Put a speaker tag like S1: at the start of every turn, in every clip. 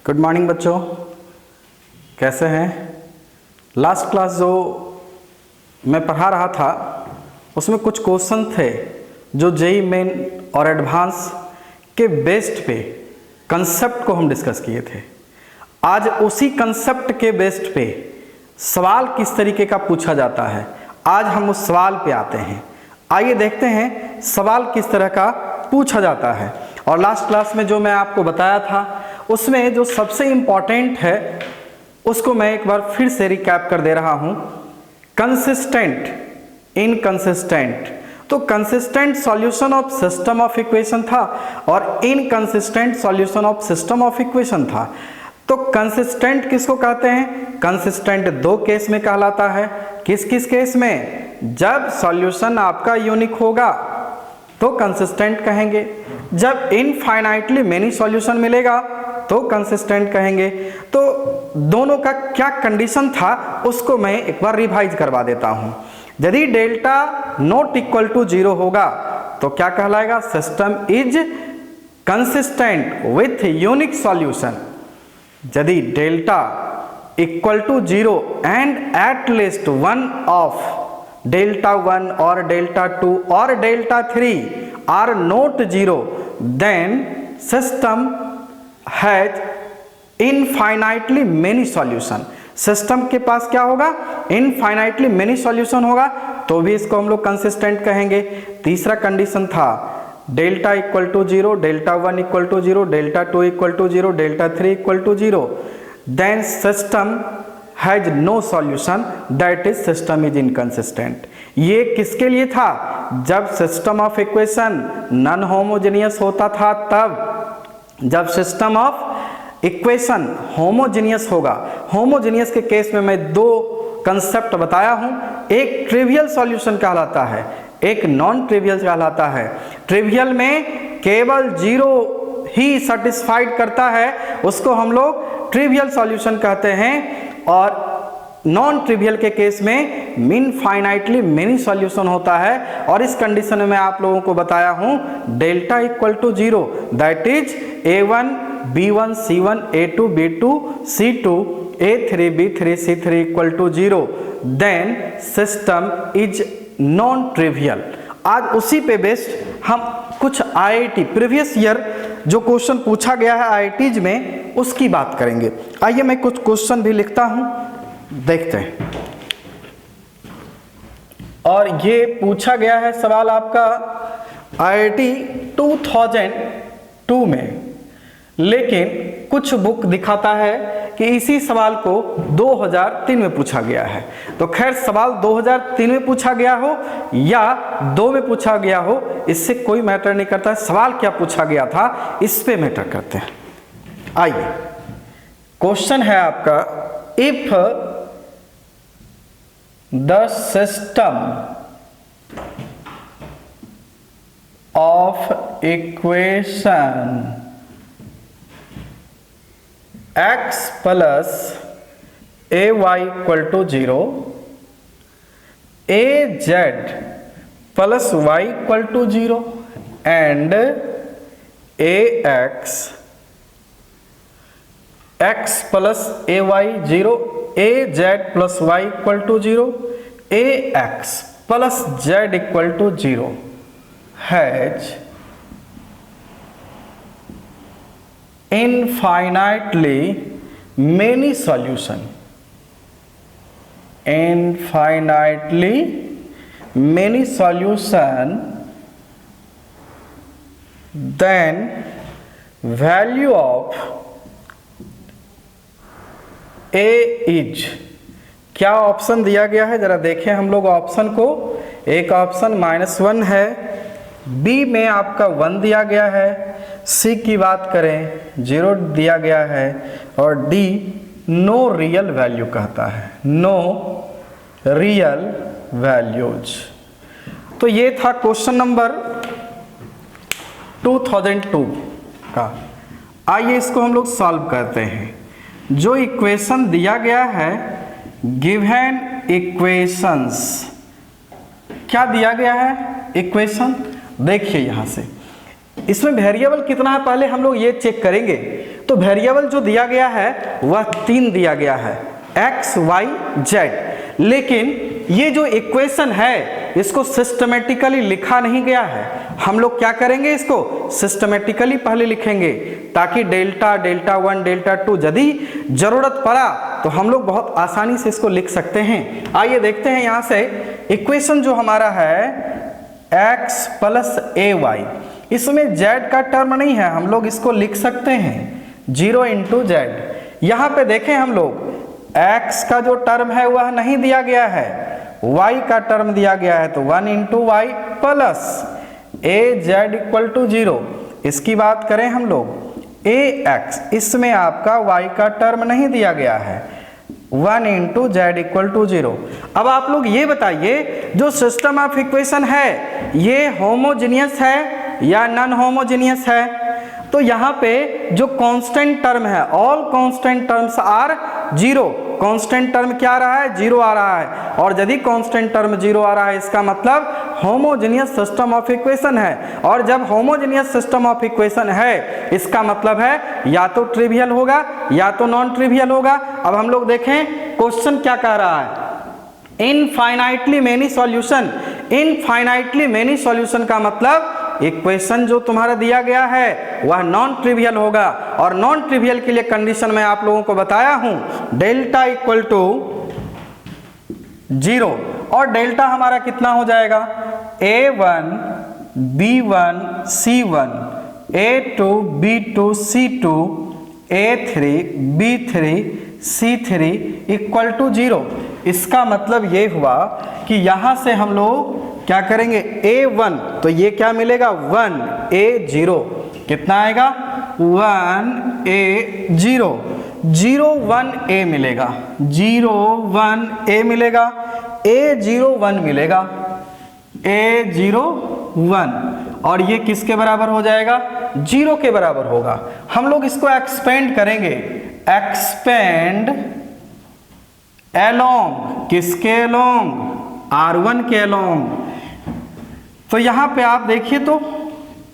S1: Good morning बच्चों, कैसे हैं। लास्ट क्लास जो मैं पढ़ा रहा था उसमें कुछ क्वेश्चन थे जो जेईई मेन और एडवांस के बेस्ड पे कंसेप्ट को हम डिस्कस किए थे। आज उसी कंसेप्ट के बेस्ड पे सवाल किस तरीके का पूछा जाता है, आज हम उस सवाल पे आते हैं। आइए देखते हैं सवाल किस तरह का पूछा जाता है। और लास्ट क्लास में जो मैं आपको बताया था उसमें जो सबसे इम्पॉर्टेंट है उसको मैं एक बार फिर से रिकैप कर दे रहा हूं। Consistent, inconsistent. तो consistent solution of system of equation था और inconsistent solution of system of equation था। तो कंसिस्टेंट किसको कहते हैं? कंसिस्टेंट दो केस में कहलाता है। किस किस केस में? जब सॉल्यूशन आपका यूनिक होगा तो कंसिस्टेंट कहेंगे, जब इनफाइनाइटली मेनी सॉल्यूशन मिलेगा तो कंसिस्टेंट कहेंगे। तो दोनों का क्या कंडीशन था उसको मैं एक बार रिवाइज करवा देता हूं। यदि डेल्टा नॉट इक्वल टू 0 होगा तो क्या कहलाएगा? System is consistent with unique solution. यदि delta equal to 0 and at least one of delta 1 और डेल्टा 2 और delta 3 are not 0, then system has infinitely many solution. System के पास क्या होगा? इनफाइनाइटली मेनी सॉल्यूशन होगा, तो भी इसको हम लोग कंसिस्टेंट कहेंगे। तीसरा कंडीशन था delta equal to 0, delta 1 equal to 0, delta 2 equal to 0, delta 3 equal to 0, then system has no solution, that is system is inconsistent. ये किसके लिए था? जब system of equation non homogeneous होता था तब। जब सिस्टम ऑफ इक्वेशन होमोजेनियस होगा, होमोजेनियस के केस में मैं दो कंसेप्ट बताया हूं। एक ट्रिवियल सॉल्यूशन कहलाता है, एक नॉन ट्रिवियल कहलाता है। ट्रिवियल में केवल 0 ही सेटिस्फाइड करता है, उसको हम लोग ट्रिवियल सॉल्यूशन कहते हैं। और नॉन ट्रिवियल के केस में इनफाइनाइटली मेनी सॉल्यूशन होता है। और इस कंडीशन में मैं आप लोगों को बताया हूं delta equal to 0, that is a1 b1 c1 a2 b2 c2 a3 b3 c3 equal to 0, then system is non trivial. आज उसी पे बेस्ड हम कुछ आईआईटी प्रीवियस ईयर जो क्वेश्चन पूछा गया है आईआईटीज में उसकी बात करेंगे। आइए मैं कुछ क्वेश्चन भी लिखता हूं, देखते हैं। और ये पूछा गया है सवाल आपका आईआईटी 2002 में, लेकिन कुछ बुक दिखाता है कि इसी सवाल को 2003 में पूछा गया है। तो खैर सवाल 2003 में पूछा गया हो या 2 में पूछा गया हो, इससे कोई मैटर नहीं करता है। सवाल क्या पूछा गया था इस पे मैटर करते हैं। आइए क्वेश्चन है आपका, if the system of equation x plus ay equal to 0, az plus y equal to 0 and ax x plus ay 0, az plus y equal to 0, ax plus z equal to 0 has infinitely many solution, infinitely many solution, then value of a is, क्या option दिया गया है जरा देखें हम लोग option को। एक ऑप्शन -1 है, बी में आपका 1 दिया गया है, सी की बात करें 0 दिया गया है और डी नो रियल वैल्यू कहता है, नो रियल वैल्यूज। तो ये था क्वेश्चन नंबर 2002 का। आइए इसको हम लोग सॉल्व करते हैं। जो इक्वेशन दिया गया है, गिवन इक्वेशंस, क्या दिया गया है इक्वेशन? देखिए यहां से इसमें वेरिएबल कितना है पहले हम लोग ये चेक करेंगे। तो वेरिएबल जो दिया गया है वह 3 दिया गया है, x, y, z। लेकिन ये जो इक्वेशन है इसको सिस्टमेटिकली लिखा नहीं गया है। हम लोग क्या करेंगे, इसको सिस्टमेटिकली पहले लिखेंगे ताकि डेल्टा, डेल्टा 1, डेल्टा 2 यदि जरूरत पड़ा तो हम लोग बहुत आसानी से इसको लिख सकते हैं। आइए देखते हैं यहाँ से इक्वेशन जो हमारा है x प्लस ay, इसमें z का टर्म नहीं है, हम लोग इसको लिख सकते हैं 0 इंटू जेड। यहाँ पे देखें हम लोग x का जो टर्म है वह नहीं दिया गया है, y का टर्म दिया गया है, तो 1 into Y plus A Z equal to 0। इसकी बात करें हम लोग ax, इसमें आपका y का टर्म नहीं दिया गया है, 1 इंटू जेड इक्वल टू 0। अब आप लोग ये बताइए जो सिस्टम ऑफ इक्वेशन है ये होमोजेनियस है या नॉन होमोजेनियस है? तो यहाँ पे जो कांस्टेंट टर्म है, all constant terms are 0। Constant term क्या आ रहा है, 0 आ रहा है, और यदि कांस्टेंट टर्म 0 आ रहा है इसका मतलब होमोजेनियस सिस्टम ऑफ इक्वेशन है। और जब होमोजेनियस सिस्टम ऑफ इक्वेशन है इसका मतलब है या तो ट्रिवियल होगा या तो नॉन ट्रिवियल होगा। अब हम लोग देखें क्वेश्चन क्या कह रहा है, infinitely many solution. Infinitely many solution का मतलब इक्वेशन जो तुम्हारा दिया गया है वह नॉन ट्रिवियल होगा, और नॉन ट्रिवियल के लिए कंडीशन मैं आप लोगों को बताया हूं, डेल्टा इक्वल टू 0। और डेल्टा हमारा कितना हो जाएगा, a1 b1 c1 a2 b2 c2 a3 b3 c3 equal to 0। इसका मतलब ये हुआ कि यहां से हम लोग क्या करेंगे, a1 तो ये क्या मिलेगा 1 a0, कितना आएगा 1 a0, 0 1 a मिलेगा, 0 1 a मिलेगा, a0 1 मिलेगा, a0 1, और ये किसके बराबर हो जाएगा, 0 के बराबर होगा। हम लोग इसको एक्सपेंड करेंगे, एक्सपेंड एलोंग, किसके एलोंग, R1 के एलोंग। तो यहाँ पे आप देखिए तो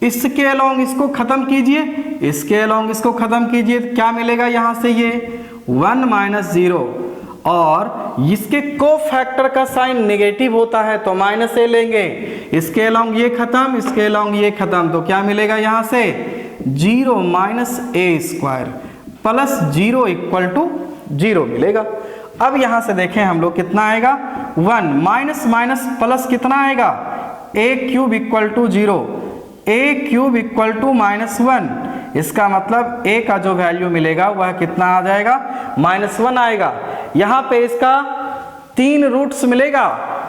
S1: इसके एलोंग इसको खत्म कीजिए, इसके एलोंग इसको खत्म कीजिए, क्या मिलेगा यहाँ से, ये 1 माइनस 0, और इसके कोफैक्टर का साइन नेगेटिव होता है तो माइनस ए लेंगे, इसके एलोंग ये खत्म, इसके एलोंग ये खत्म, तो क्या मिलेगा यहाँ से 0 minus A square plus 0 equal to 0 मिलेगा। अब यहां से देखें हम लोग कितना आएगा, 1 माइनस माइनस प्लस कितना आएगा, a cube equal to 0, a cube equal to minus 1। इसका मतलब ए का जो वैल्यू मिलेगा वह कितना आ जाएगा, -1 आएगा। यहाँ पे इसका 3 रूट्स मिलेगा,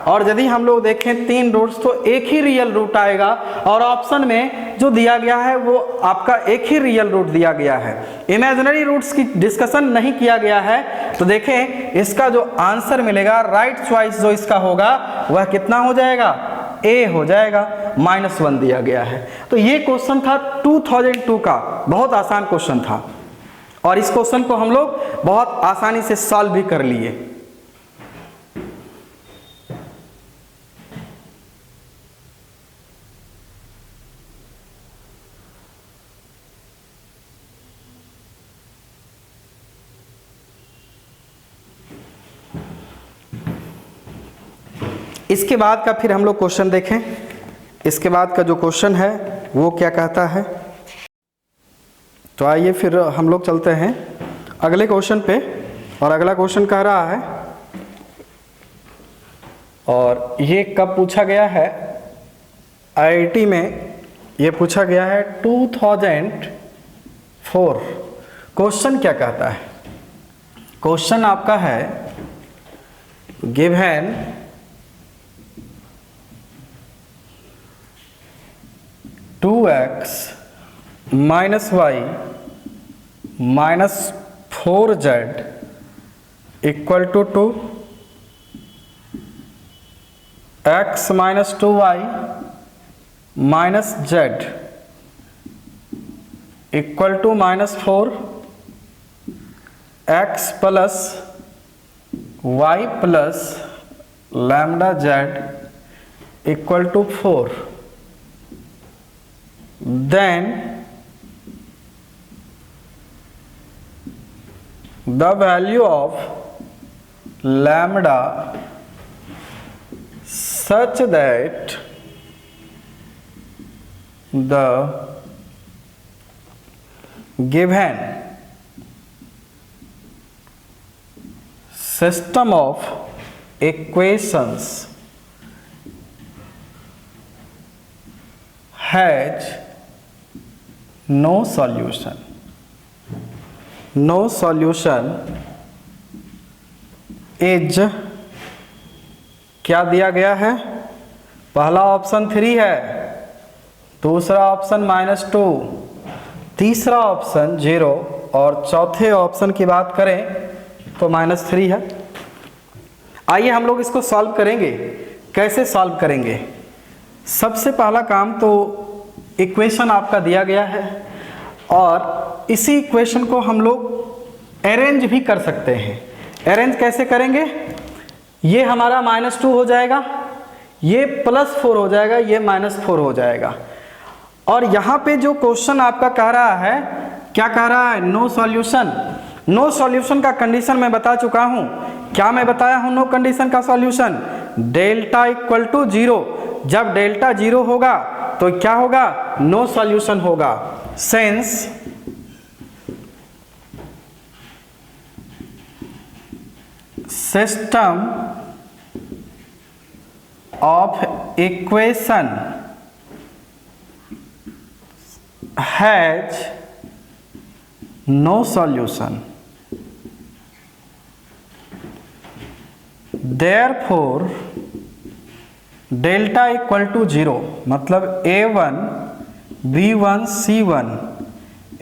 S1: और यदि हम लोग देखें 3 रूट्स तो एक ही रियल रूट आएगा, और ऑप्शन में जो दिया गया है वो आपका एक ही रियल रूट दिया गया है, इमेजिनरी रूट्स की डिस्कशन नहीं किया गया है। तो देखें इसका जो आंसर मिलेगा, राइट चॉइस जो इसका होगा वह कितना हो जाएगा, ए हो जाएगा, -1 दिया गया है। तो ये क्वेश्चन था 2002 का, बहुत आसान क्वेश्चन था, और इस क्वेश्चन को हम लोग बहुत आसानी से सॉल्व भी कर लिए। इसके बाद का फिर हम लोग क्वेश्चन देखें, इसके बाद का जो क्वेश्चन है वो क्या कहता है। तो आइए फिर हम लोग चलते हैं अगले क्वेश्चन पे, और अगला क्वेश्चन कह रहा है, और ये कब पूछा गया है, आईआईटी में ये पूछा गया है 2004। क्वेश्चन क्या कहता है, क्वेश्चन आपका है given 2x minus Y minus 4z equal to 2, x minus 2y minus z equal to -4, x plus y plus lambda z equal to 4, then the value of lambda such that the given system of equations has no solution. No solution is, क्या दिया गया है? पहला option 3 है, दूसरा option -2, तीसरा option 0 और चौथे ऑप्शन की बात करें तो -3 है। आइए हम लोग इसको सॉल्व करेंगे। कैसे सॉल्व करेंगे? सबसे पहला काम तो इक्वेशन आपका दिया गया है और इसी इक्वेशन को हम लोग अरेंज भी कर सकते हैं। अरेंज कैसे करेंगे? ये हमारा -2 हो जाएगा, ये +4 हो जाएगा, ये -4 हो जाएगा। और यहाँ पे जो क्वेश्चन आपका कह रहा है, क्या कह रहा है? No solution. नो सॉल्यूशन का कंडीशन मैं बता चुका हूँ। क्या मैं बताया हूँ नो कंडीशन का सॉल्यूशन? Delta equal to 0। जब डेल्टा 0 होगा तो क्या होगा? नो सॉल्यूशन होगा। Since system of equation has no solution, therefore delta equal to 0, मतलब A1 B1 C1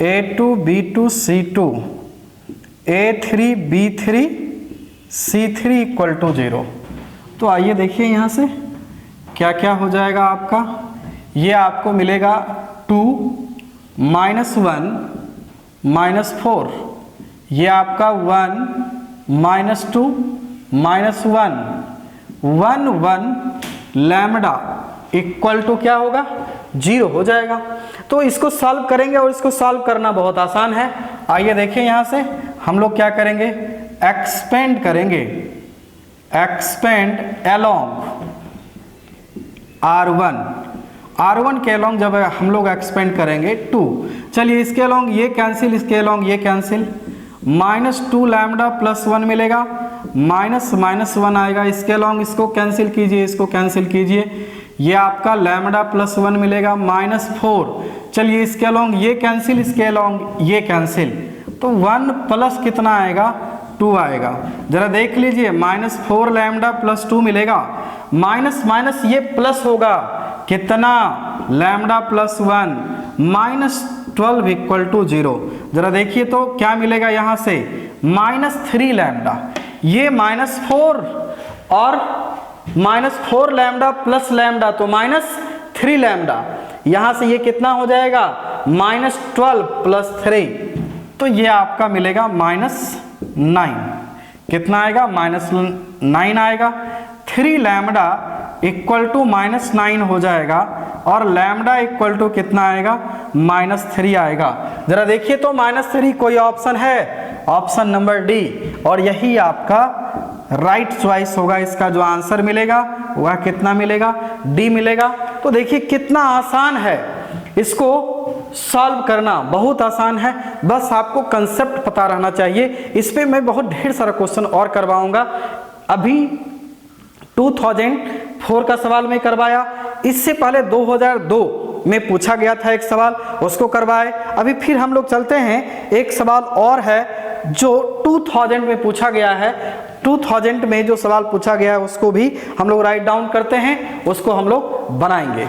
S1: A2 B2 C2 A3 B3 C3 equal to 0। तो आइए देखिए यहाँ से क्या क्या हो जाएगा आपका। ये आपको मिलेगा 2 -1 -4, ये आपका 1 -2 -1 1 1 लैम्डा इक्वल टू क्या होगा? 0 हो जाएगा। तो इसको सॉल्व करेंगे और इसको सॉल्व करना बहुत आसान है। आइए देखिए यहाँ से हम लोग क्या करेंगे? एक्सपेंड करेंगे। एक्सपेंड अलोंग R1 के अलोंग जब हम लोग एक्सपेंड करेंगे 2, चलिए इसके अलोंग ये कैंसिल, इसके अलोंग ये कैंसिल, -2 लैम्डा +1 मिलेगा, -1 आएगा, इसके अलोंग इसको कैंसिल कीजिए, इसको कैंसिल कीजिए, ये आपका लैम्डा +1 मिलेगा, -4, चलिए इसके अलोंग ये कैंसिल, इसके अलोंग ये कैंसिल, तो 1 प्लस कितना आएगा? 2 आएगा। जरा देख लीजिए, -4 लैम्डा +2 मिलेगा, माइनस माइनस ये प्लस होगा, कितना? Lambda +1 -12 equal to 0। जरा देखिए तो क्या मिलेगा यहाँ से? -3 लैम्डा, ये -4 और -4 लैम्डा प्लस लैम्डा तो -3 लैम्डा, यहाँ से ये कितना हो जाएगा? -12 + 3, तो ये आपका मिलेगा -9। कितना आएगा? -9 आएगा। 3 लैम्डा इक्वल टू -9 हो जाएगा और लैम्डा इक्वल टू कितना आएगा? -3 आएगा। जरा देखिए तो -3 कोई ऑप्शन है? ऑप्शन नंबर डी, और यही आपका राइट चॉइस होगा। इसका जो आंसर मिलेगा वह कितना मिलेगा? डी मिलेगा। तो देखिए कितना आसान है, इसको सॉल्व करना बहुत आसान है, बस आपको कंसेप्ट पता रहना चाहिए। इस पे मैं बहुत ढेर सारा क्वेश्चन और करवाऊंगा। अभी 2004 का सवाल मैं करवाया, इससे पहले 2002 में पूछा गया था एक सवाल, उसको करवाए। अभी फिर हम लोग चलते हैं, एक सवाल और है जो 2000 में पूछा गया है। 2000 में जो सवाल पूछा गया है उसको भी हम लोग राइट डाउन करते हैं, उसको हम लोग बनाएंगे।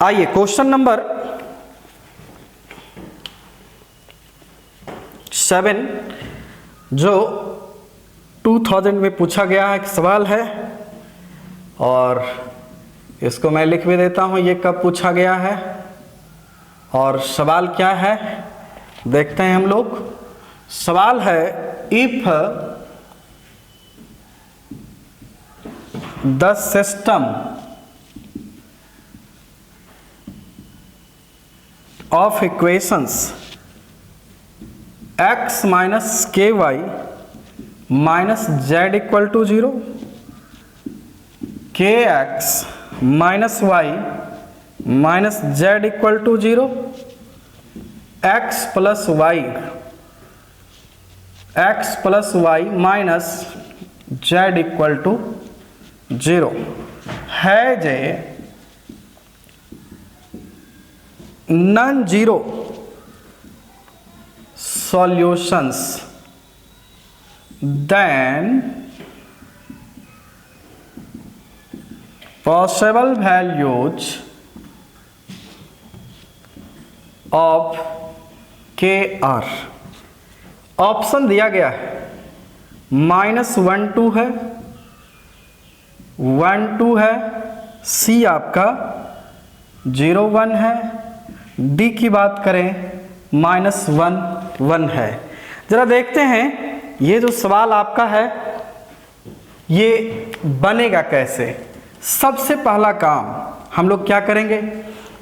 S1: आइए क्वेश्चन नंबर 7 जो 2000 में पूछा गया है, एक सवाल है और इसको मैं लिख भी देता हूँ ये कब पूछा गया है और सवाल क्या है देखते हैं हम लोग। सवाल है if the system of equations x minus k y minus z equal to 0, k x minus Y minus z equal to 0, x plus y minus z equal to 0 है जे non zero solutions, then possible values of k r। Option दिया गया है -1 2 है, 1 2 है, सी आपका 0 1 है, D की बात करें -1 1 है। जरा देखते हैं ये जो सवाल आपका है ये बनेगा कैसे। सबसे पहला काम हम लोग क्या करेंगे,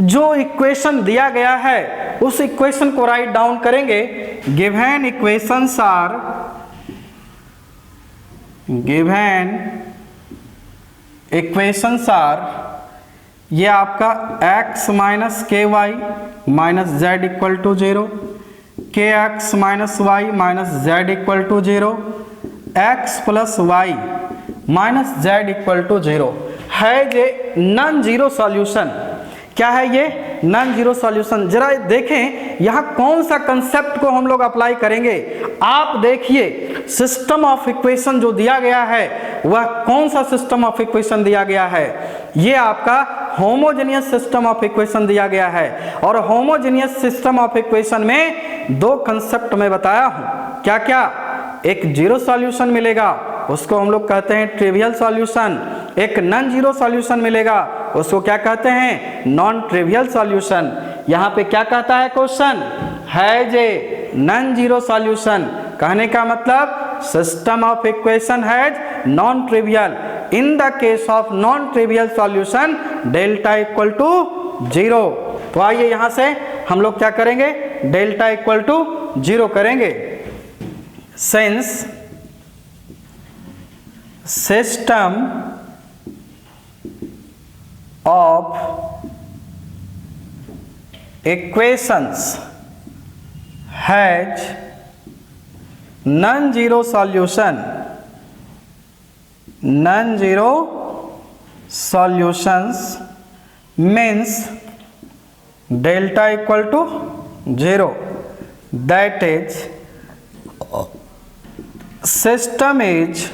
S1: जो इक्वेशन दिया गया है उस इक्वेशन को राइट डाउन करेंगे। गिवन इक्वेशंस आर ये आपका x minus k y minus z equal to 0, k x minus Y minus z equal to 0, x plus y minus z equal to 0 है ये नॉन जीरो सॉल्यूशन। क्या है ये non zero solution. जरा देखें यहाँ कौन सा कंसेप्ट को हम लोग अप्लाई करेंगे। आप देखिए सिस्टम ऑफ इक्वेशन जो दिया गया है वह कौन सा सिस्टम ऑफ इक्वेशन दिया गया है, ये आपका होमोजेनियस सिस्टम ऑफ इक्वेशन दिया गया है। और होमोजेनियस सिस्टम ऑफ इक्वेशन में दो कंसेप्ट मैं बताया हूं, क्या क्या, एक जीरो सॉल्यूशन मिलेगा उसको हम लोग कहते हैं ट्रिवियल सॉल्यूशन, एक नॉन जीरो सॉल्यूशन मिलेगा उसको क्या कहते हैं नॉन ट्रिवियल सॉल्यूशन। यहाँ पे क्या कहता है क्वेश्चन है जे नॉन जीरो सॉल्यूशन, कहने का मतलब system of equation has non trivial. In the case of non trivial solution delta equal to 0। तो आइए यहां से हम लोग क्या करेंगे, डेल्टा इक्वल टू 0 करेंगे। Since system of equations has non zero solution, non zero solutions means delta equal to 0, that is system is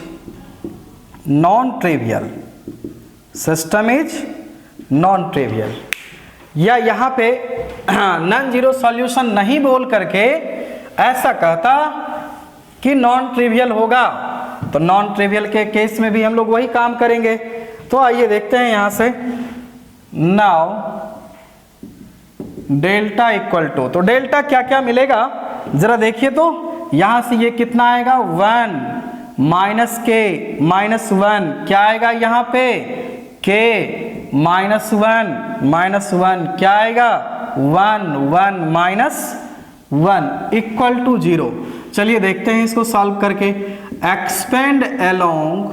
S1: non trivial, system is non trivial. या यहाँ पे नॉन जीरो सॉल्यूशन नहीं बोल करके ऐसा कहता कि नॉन ट्रिवियल होगा, तो नॉन ट्रिवियल के केस में भी हम लोग वही काम करेंगे। तो आइए देखते हैं यहां से। नाउ डेल्टा इक्वल टू, तो डेल्टा क्या क्या मिलेगा जरा देखिए। तो यहां से ये कितना आएगा 1 माइनस के माइनस 1, क्या आएगा यहाँ पे के माइनस 1 क्या आएगा 1 1 माइनस 1 इक्वल टू 0। चलिए देखते हैं इसको सॉल्व करके। Expand along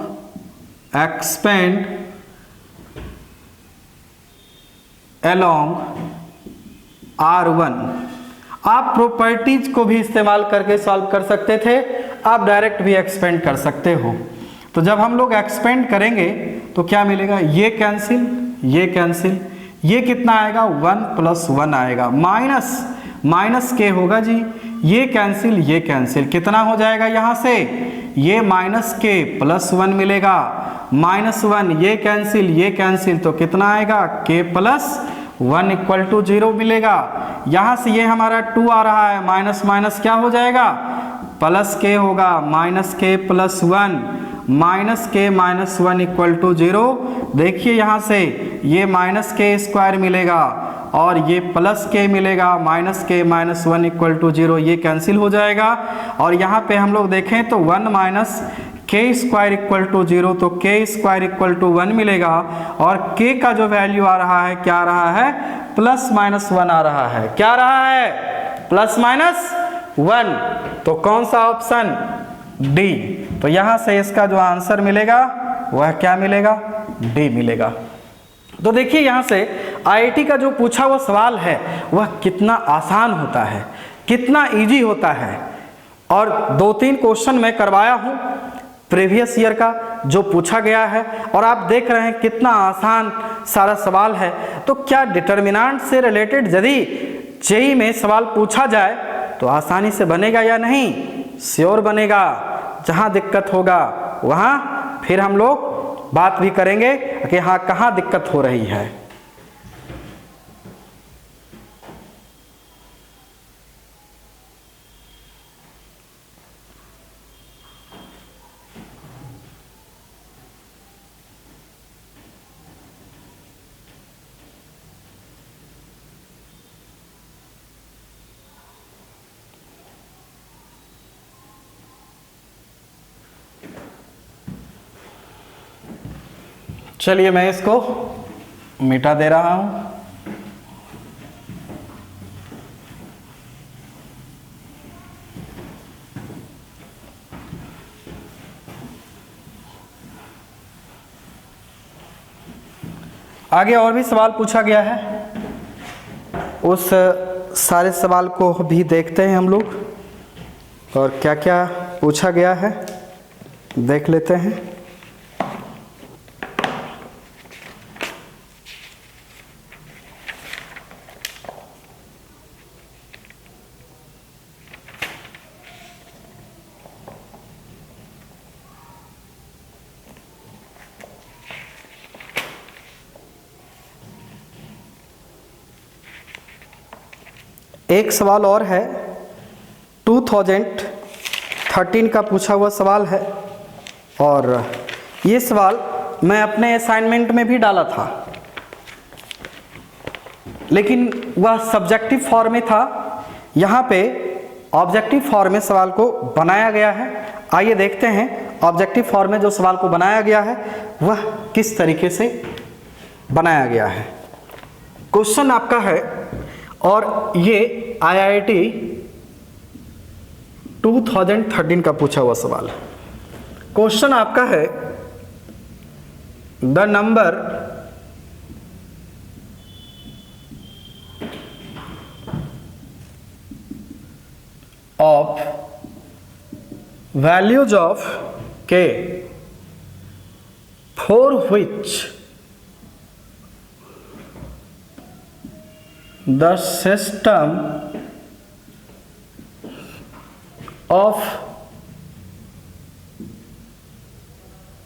S1: R1। आप प्रॉपर्टीज को भी इस्तेमाल करके सॉल्व कर सकते थे, आप डायरेक्ट भी एक्सपेंड कर सकते हो। तो जब हम लोग एक्सपेंड करेंगे तो क्या मिलेगा, ये कैंसिल, ये कैंसिल, ये कितना आएगा 1 + 1 आएगा, माइनस के होगा जी, ये कैंसिल, ये कैंसिल, कितना हो जाएगा यहाँ से, ये -k + 1 मिलेगा, -1, ये कैंसिल, ये कैंसिल, तो कितना आएगा k + 1 = 0 मिलेगा। यहाँ से ये हमारा 2 आ रहा है, माइनस माइनस क्या हो जाएगा प्लस के होगा माइनस के प्लस 1, माइनस के माइनस 1 इक्वल टू 0। देखिए यहाँ से ये माइनस के स्क्वायर मिलेगा और ये प्लस के मिलेगा, माइनस के माइनस 1 इक्वल टू 0, ये कैंसिल हो जाएगा। और यहाँ पे हम लोग देखें तो 1 minus k square equal to 0, तो के स्क्वायर इक्वल टू 1 मिलेगा। और के का जो वैल्यू आ रहा है, क्या आ रहा है, प्लस माइनस 1 आ रहा है। क्या आ रहा है, प्लस माइनस 1। तो कौन सा ऑप्शन, डी। तो यहाँ से इसका जो आंसर मिलेगा वह क्या मिलेगा, डी मिलेगा। तो देखिए यहाँ से आईआईटी का जो पूछा हुआ सवाल है वह कितना आसान होता है, कितना इजी होता है। और 2-3 क्वेश्चन मैं करवाया हूँ प्रीवियस ईयर का जो पूछा गया है, और आप देख रहे हैं कितना आसान सारा सवाल है। तो क्या डिटर्मिनेंट से रिलेटेड यदि जेईई में सवाल पूछा जाए तो आसानी से बनेगा या नहीं, श्योर बनेगा। जहाँ दिक्कत होगा वहाँ फिर हम लोग बात भी करेंगे कि हाँ कहाँ दिक्कत हो रही है। चलिए मैं इसको मिटा दे रहा हूं। आगे और भी सवाल पूछा गया है, उस सारे सवाल को भी देखते हैं हम लोग, और क्या क्या पूछा गया है देख लेते हैं। एक सवाल और है, 2013 का पूछा हुआ सवाल है, और ये सवाल मैं अपने असाइनमेंट में भी डाला था, लेकिन वह सब्जेक्टिव फॉर्म में था। यहाँ पे ऑब्जेक्टिव फॉर्म में सवाल को बनाया गया है। आइए देखते हैं ऑब्जेक्टिव फॉर्म में जो सवाल को बनाया गया है वह किस तरीके से बनाया गया है। क्वेश्चन आपका है, और ये आईआईटी 2013 का पूछा हुआ सवाल है। क्वेश्चन आपका है, the number of values of k for which the system of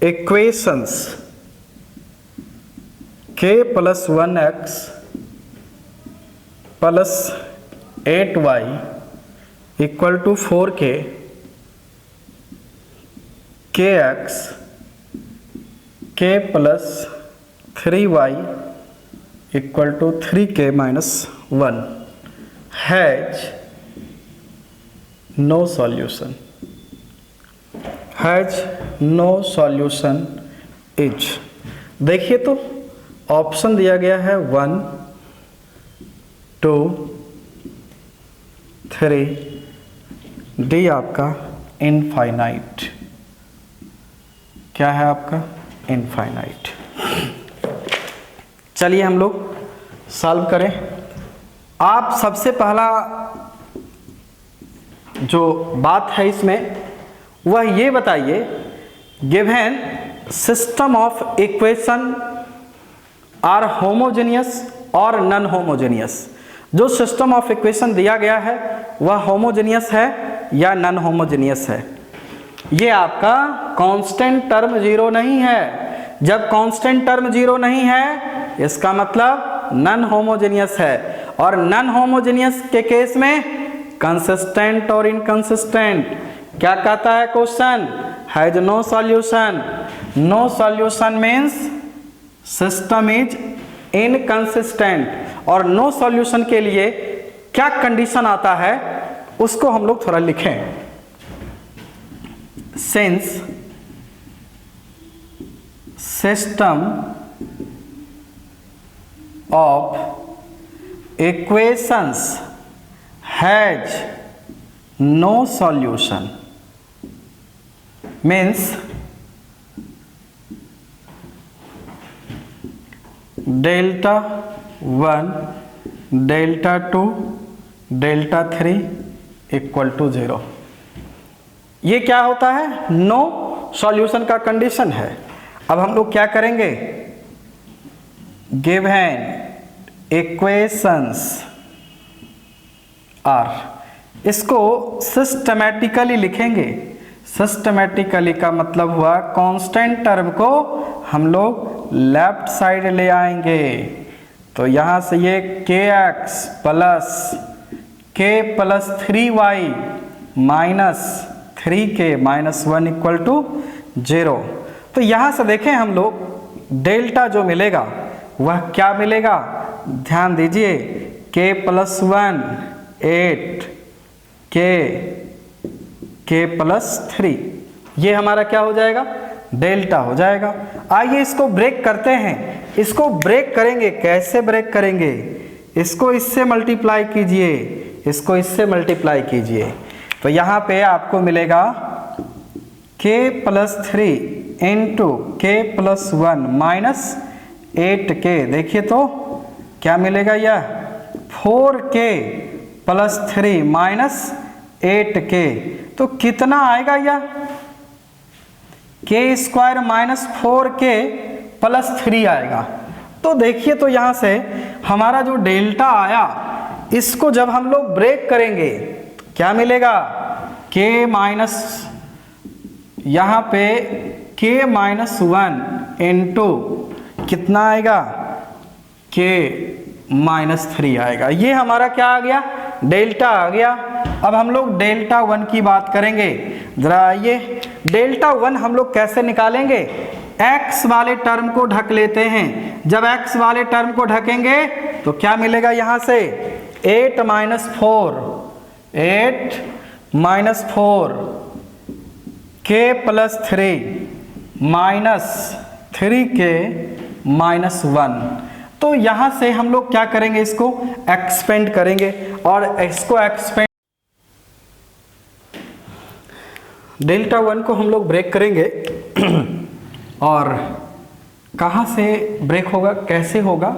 S1: equations k plus 1x plus 8y equal to 4k, kx k plus 3y equal to 3k minus 1 has no solution, has no solution is। देखिए तो option दिया गया है 1 2 3, D आपका infinite. क्या है आपका, infinite. चलिए हम लोग सॉल्व करें। आप सबसे पहला जो बात है इसमें वह ये बताइए, given system of equation are homogeneous और नॉन होमोजेनियस। जो सिस्टम ऑफ इक्वेशन दिया गया है वह होमोजेनियस है या नॉन होमोजेनियस है। ये आपका कांस्टेंट टर्म जीरो नहीं है। जब कांस्टेंट टर्म जीरो नहीं है इसका मतलब नॉन होमोजेनियस है, और नॉन होमोजेनियस के केस में कंसिस्टेंट और इनकंसिस्टेंट क्या कहता है question? Has no solution. No solution means system is inconsistent. और नो सॉल्यूशन के लिए क्या कंडीशन आता है उसको हम लोग थोड़ा लिखें। Since system of equations has no solution means delta 1 delta 2 delta 3 equal to 0। ये क्या होता है? नो सॉल्यूशन का कंडीशन है। अब हम लोग क्या करेंगे? गिवन इक्वेशंस आर, इसको सिस्टमैटिकली लिखेंगे। सिस्टमैटिकली का मतलब हुआ कांस्टेंट टर्म को हम लोग लेफ्ट साइड ले आएंगे। तो यहां से ये kx plus k plus 3y minus 3k minus 1 equal to 0। तो यहां से देखें हम लोग डेल्टा जो मिलेगा वह क्या मिलेगा? ध्यान दीजिए, k प्लस 1 8 k प्लस 3, ये हमारा क्या हो जाएगा? डेल्टा हो जाएगा। आइए इसको ब्रेक करते हैं। इसको ब्रेक करेंगे, कैसे ब्रेक करेंगे? इसको इससे मल्टीप्लाई कीजिए, इसको इससे मल्टीप्लाई कीजिए। तो यहाँ पे आपको मिलेगा k plus 3 into k plus 1 minus 8k। देखिए तो क्या मिलेगा? यह 4k प्लस 3 माइनस 8k। तो कितना आएगा? यह k square minus 4k plus 3 आएगा। तो देखिए तो यहाँ से हमारा जो डेल्टा आया, इसको जब हम लोग ब्रेक करेंगे तो क्या मिलेगा? k माइनस, यहाँ पे k माइनस 1 इंटू कितना आएगा? k माइनस 3 आएगा। ये हमारा क्या आ गया? डेल्टा आ गया। अब हम लोग डेल्टा 1 की बात करेंगे। जरा आइए, डेल्टा 1 हम लोग कैसे निकालेंगे? x वाले टर्म को ढक लेते हैं। जब x वाले टर्म को ढकेंगे तो क्या मिलेगा? यहाँ से 8 minus 4 k plus 3 minus 3k minus 1। तो यहाँ से हम लोग क्या करेंगे? इसको एक्सपेंड करेंगे और इसको एक्सपेंड, डेल्टा 1 को हम लोग ब्रेक करेंगे। और कहाँ से ब्रेक होगा, कैसे होगा?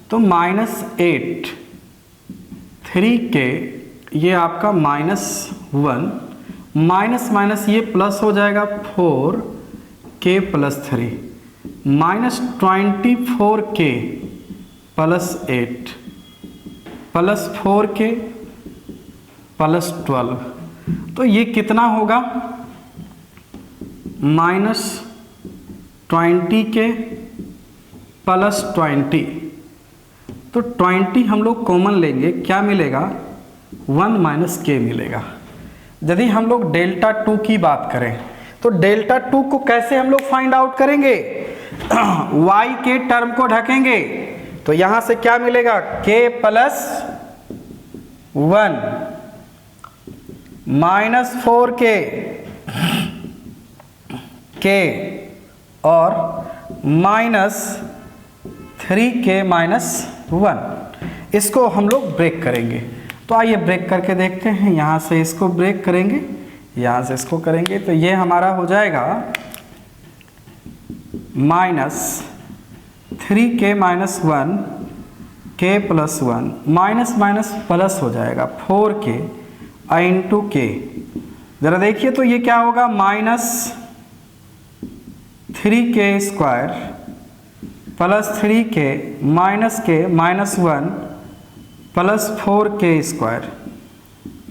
S1: तो माइनस 8 3k, ये आपका माइनस 1 माइनस माइनस ये प्लस हो जाएगा 4k plus 3 minus 24k plus 8 plus 4k plus 12। तो ये कितना होगा? Minus 20k plus 20। तो 20 हम लोग कॉमन लेंगे, क्या मिलेगा? 1 माइनस k मिलेगा। यदि हम लोग डेल्टा 2 की बात करें तो डेल्टा 2 को कैसे हम लोग फाइंड आउट करेंगे? y के टर्म को ढकेंगे। तो यहां से क्या मिलेगा? k plus 1 minus 4k k और माइनस 3k माइनस 1। इसको हम लोग ब्रेक करेंगे। तो आइए ब्रेक करके देखते हैं। यहाँ से इसको ब्रेक करेंगे, यहाँ से इसको करेंगे, तो ये हमारा हो जाएगा minus 3k minus 1 k plus 1 minus minus plus हो जाएगा 4k इंटू k। ज़रा देखिए तो ये क्या होगा? Minus 3k square plus 3k minus k minus 1 plus 4k square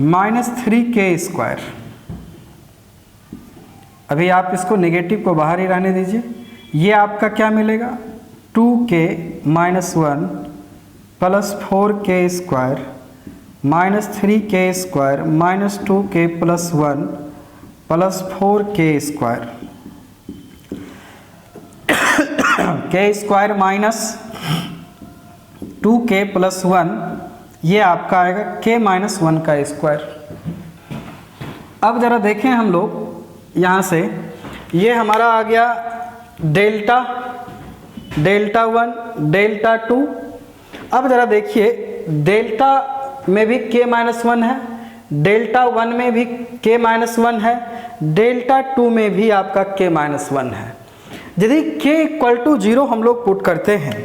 S1: minus 3k square. अभी आप इसको नेगेटिव को बाहर ही रहने दीजिए। ये आपका क्या मिलेगा? 2k minus 1 plus 4k square minus 3k square minus 2k plus 1 plus 4k² k² minus 2k plus 1, ये आपका आएगा k-1 का स्क्वायर। अब ज़रा देखें हम लोग यहाँ से, ये हमारा आ गया डेल्टा 1 डेल्टा 2। अब ज़रा देखिए डेल्टा में भी k-1 है, डेल्टा 1 में भी k-1 है, डेल्टा 2 में भी आपका k-1 है। यदि k = 0 हम लोग पुट करते हैं,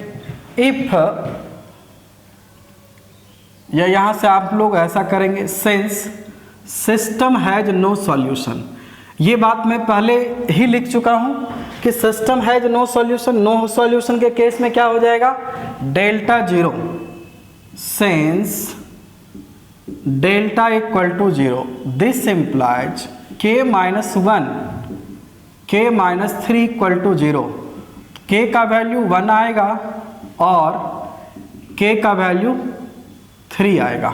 S1: इफ, या यहाँ से आप लोग ऐसा करेंगे, since system has no solution. ये बात मैं पहले ही लिख चुका हूँ कि system has no solution, no solution के केस में क्या हो जाएगा, delta 0, since delta = 0, this implies k-1 k-3 = 0। k का वैल्यू 1 आएगा और k का वैल्यू 3 आएगा।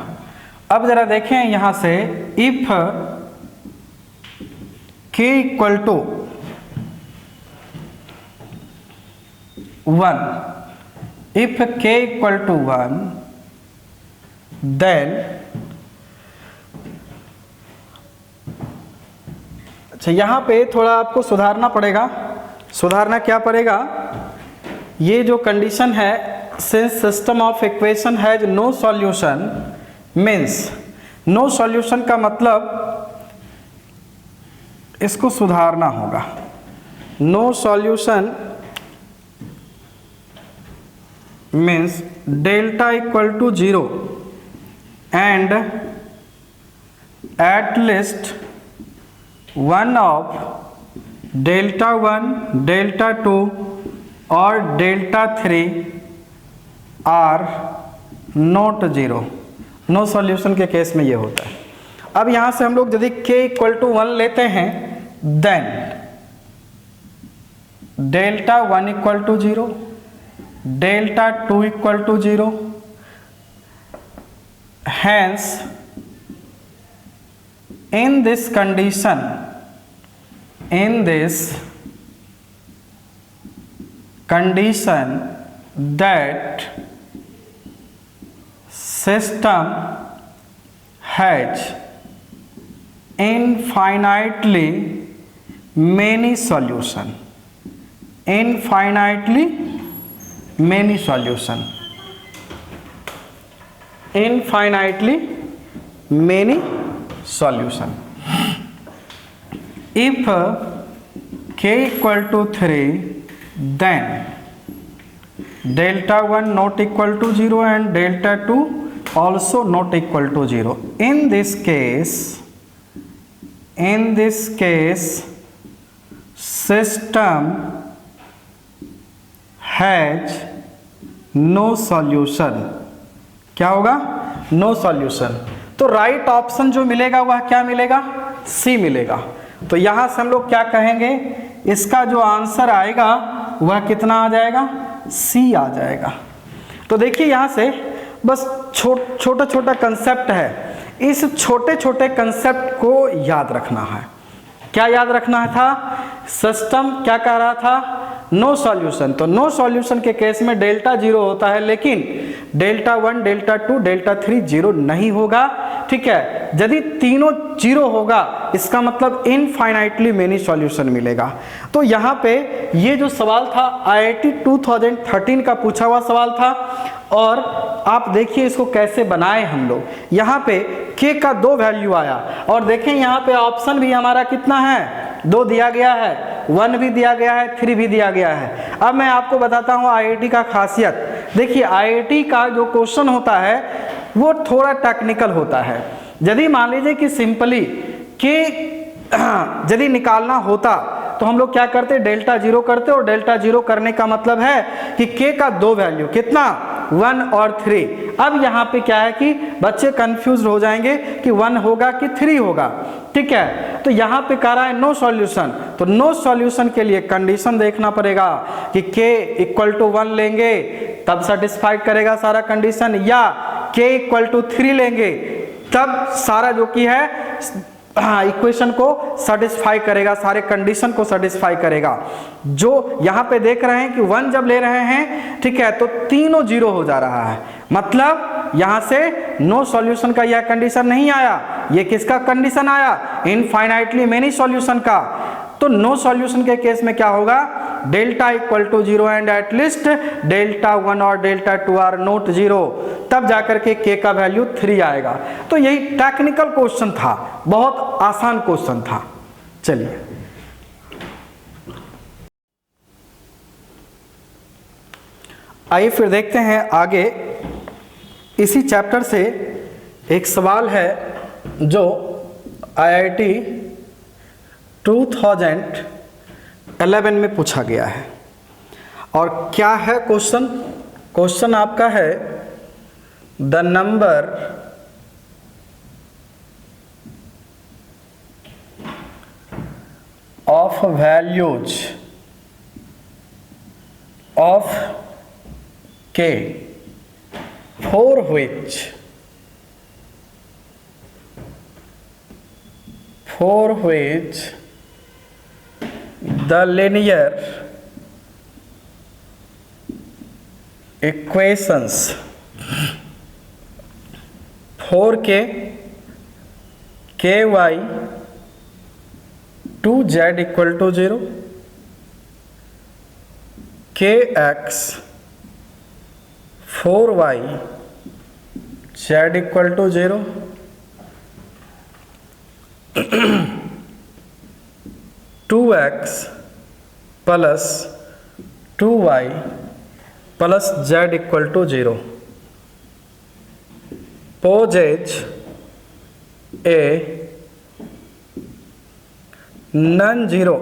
S1: अब जरा देखें यहाँ से, if k = 1, if k = 1, then, अच्छा यहाँ पे थोड़ा आपको सुधारना पड़ेगा। सुधारना क्या पड़ेगा, ये जो कंडीशन है, since system of equation has no solution, means no solution का मतलब इसको सुधारना होगा। No solution means delta = 0 and at least one of delta 1, delta 2 और delta 3 are not 0। No solution के केस में ये होता है। अब यहाँ से हम लोग यदि k = 1 लेते हैं, then delta 1 = 0, delta 2 = 0, hence in this condition that system has infinitely many solution, infinitely many solution, infinitely many solution. If k = 3, then delta 1 not equal to 0 and delta 2 also not equal to 0. In this case system has no solution. क्या होगा, no solution. तो right option जो मिलेगा वह क्या मिलेगा, सी मिलेगा। तो यहां से हम लोग क्या कहेंगे, इसका जो आंसर आएगा वह कितना आ जाएगा, सी आ जाएगा। तो देखिए यहां से बस छोटा छोटा कंसेप्ट है, इस छोटे छोटे कंसेप्ट को याद रखना है। क्या याद रखना था, सिस्टम क्या कह रहा था, नो सॉल्यूशन। तो नो सॉल्यूशन के केस में डेल्टा 0 होता है, लेकिन डेल्टा 1, डेल्टा 2, डेल्टा 3 0 नहीं होगा। ठीक है, यदि तीनों 0 होगा इसका मतलब इनफाइनाइटली मेनी सॉल्यूशन मिलेगा। तो यहाँ पे ये जो सवाल था IIT 2013 का पूछा हुआ सवाल था, और आप देखिए इसको कैसे बनाए हम लोग। यहाँ पे k का 2 वैल्यू आया, और देखें यहाँ पे ऑप्शन भी हमारा कितना है, 2 दिया गया है, 1 भी दिया गया है, 3 भी दिया गया है। अब मैं आपको बताता हूँ IIT का खासियत। देखिए IIT का जो क्वेश्चन होता है वो थोड़ा टेक्निकल होता है। यदि मान लीजिए कि सिंपली k यदि निकालना होता तो हम लोग क्या करते, डेल्टा 0 करते, और डेल्टा 0 करने का मतलब है कि k का 2 वैल्यू कितना, 1 और 3। अब यहाँ पे क्या है कि बच्चे कंफ्यूज हो जाएंगे कि 1 होगा कि 3 होगा। ठीक है, तो यहाँ पे कह रहा है नो सॉल्यूशन। तो नो सॉल्यूशन के लिए कंडीशन देखना पड़ेगा कि k = 1 लेंगे तब सेटिस्फाइड करेगा सारा कंडीशन, या k = 3 लेंगे तब सारा जो कि है इक्वेशन को सेटिस्फाई करेगा, सारे कंडीशन को सेटिस्फाई करेगा। जो यहाँ पे देख रहे हैं कि 1 जब ले रहे हैं, ठीक है, तो तीनों जीरो हो जा रहा है, मतलब यहाँ से नो सॉल्यूशन का यह कंडीशन नहीं आया। ये किसका कंडीशन आया? इनफाइनाइटली मेनी सॉल्यूशन का। तो नो सॉल्यूशन के केस में क्या होगा? Delta equal to 0 and at least delta 1 और डेल्टा 2 आर नॉट 0, तब जाकर के k का वैल्यू 3 आएगा। तो यही टेक्निकल क्वेश्चन था, बहुत आसान क्वेश्चन था। चलिए आइए फिर देखते हैं आगे। इसी चैप्टर से एक सवाल है जो IIT 2011 में पूछा गया है। और क्या है क्वेश्चन? क्वेश्चन आपका है the number of values of k for which the linear equations 4k ky 2z equal to 0 kx 4y z equal to 0 2x plus 2y plus z equal to 0 poses a non-zero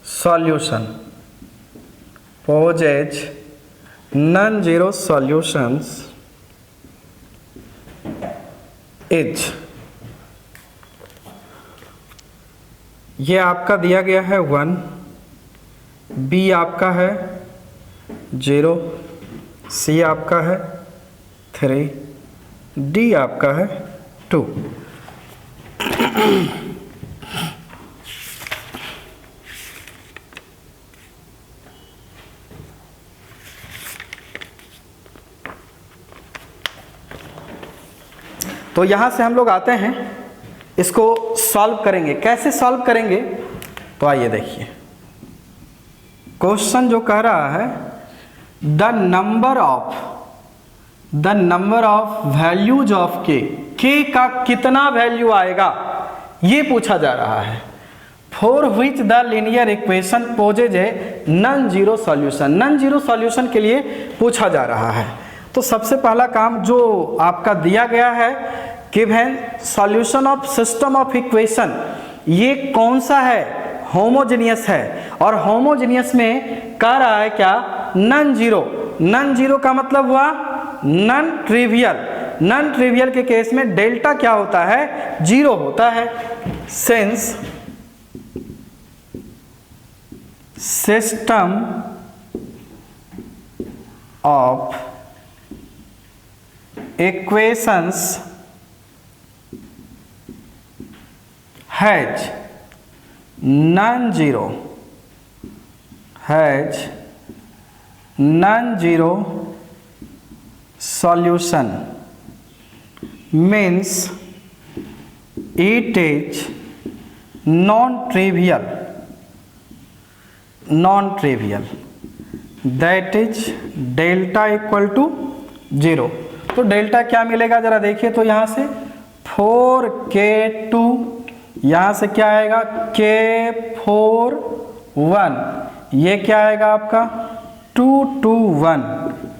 S1: solution, poses non-zero solutions is, ये आपका दिया गया है 1, B आपका है 0, C आपका है 3, D आपका है 2। तो यहां से हम लोग आते हैं, इसको सॉल्व करेंगे। कैसे सॉल्व करेंगे? तो आइए देखिए, क्वेश्चन जो कह रहा है the number of values of के का कितना वैल्यू आएगा, ये पूछा जा रहा है। For which the linear equation poses a non zero solution, non zero solution के लिए पूछा जा रहा है। तो सबसे पहला काम जो आपका दिया गया है, given solution of system of equation, ये कौन सा है? होमोजेनियस है। और होमोजेनियस में कह रहा है क्या? Non zero. नॉन जीरो का मतलब हुआ नॉन ट्रिवियल। नॉन ट्रिवियल के केस में डेल्टा क्या होता है? 0 होता है। Since system of equations has non-zero solution, means it is non-trivial, that is delta equal to 0। तो डेल्टा क्या मिलेगा जरा देखिए तो यहाँ से 4k2, यहाँ से क्या आएगा k41, ये क्या आएगा आपका 221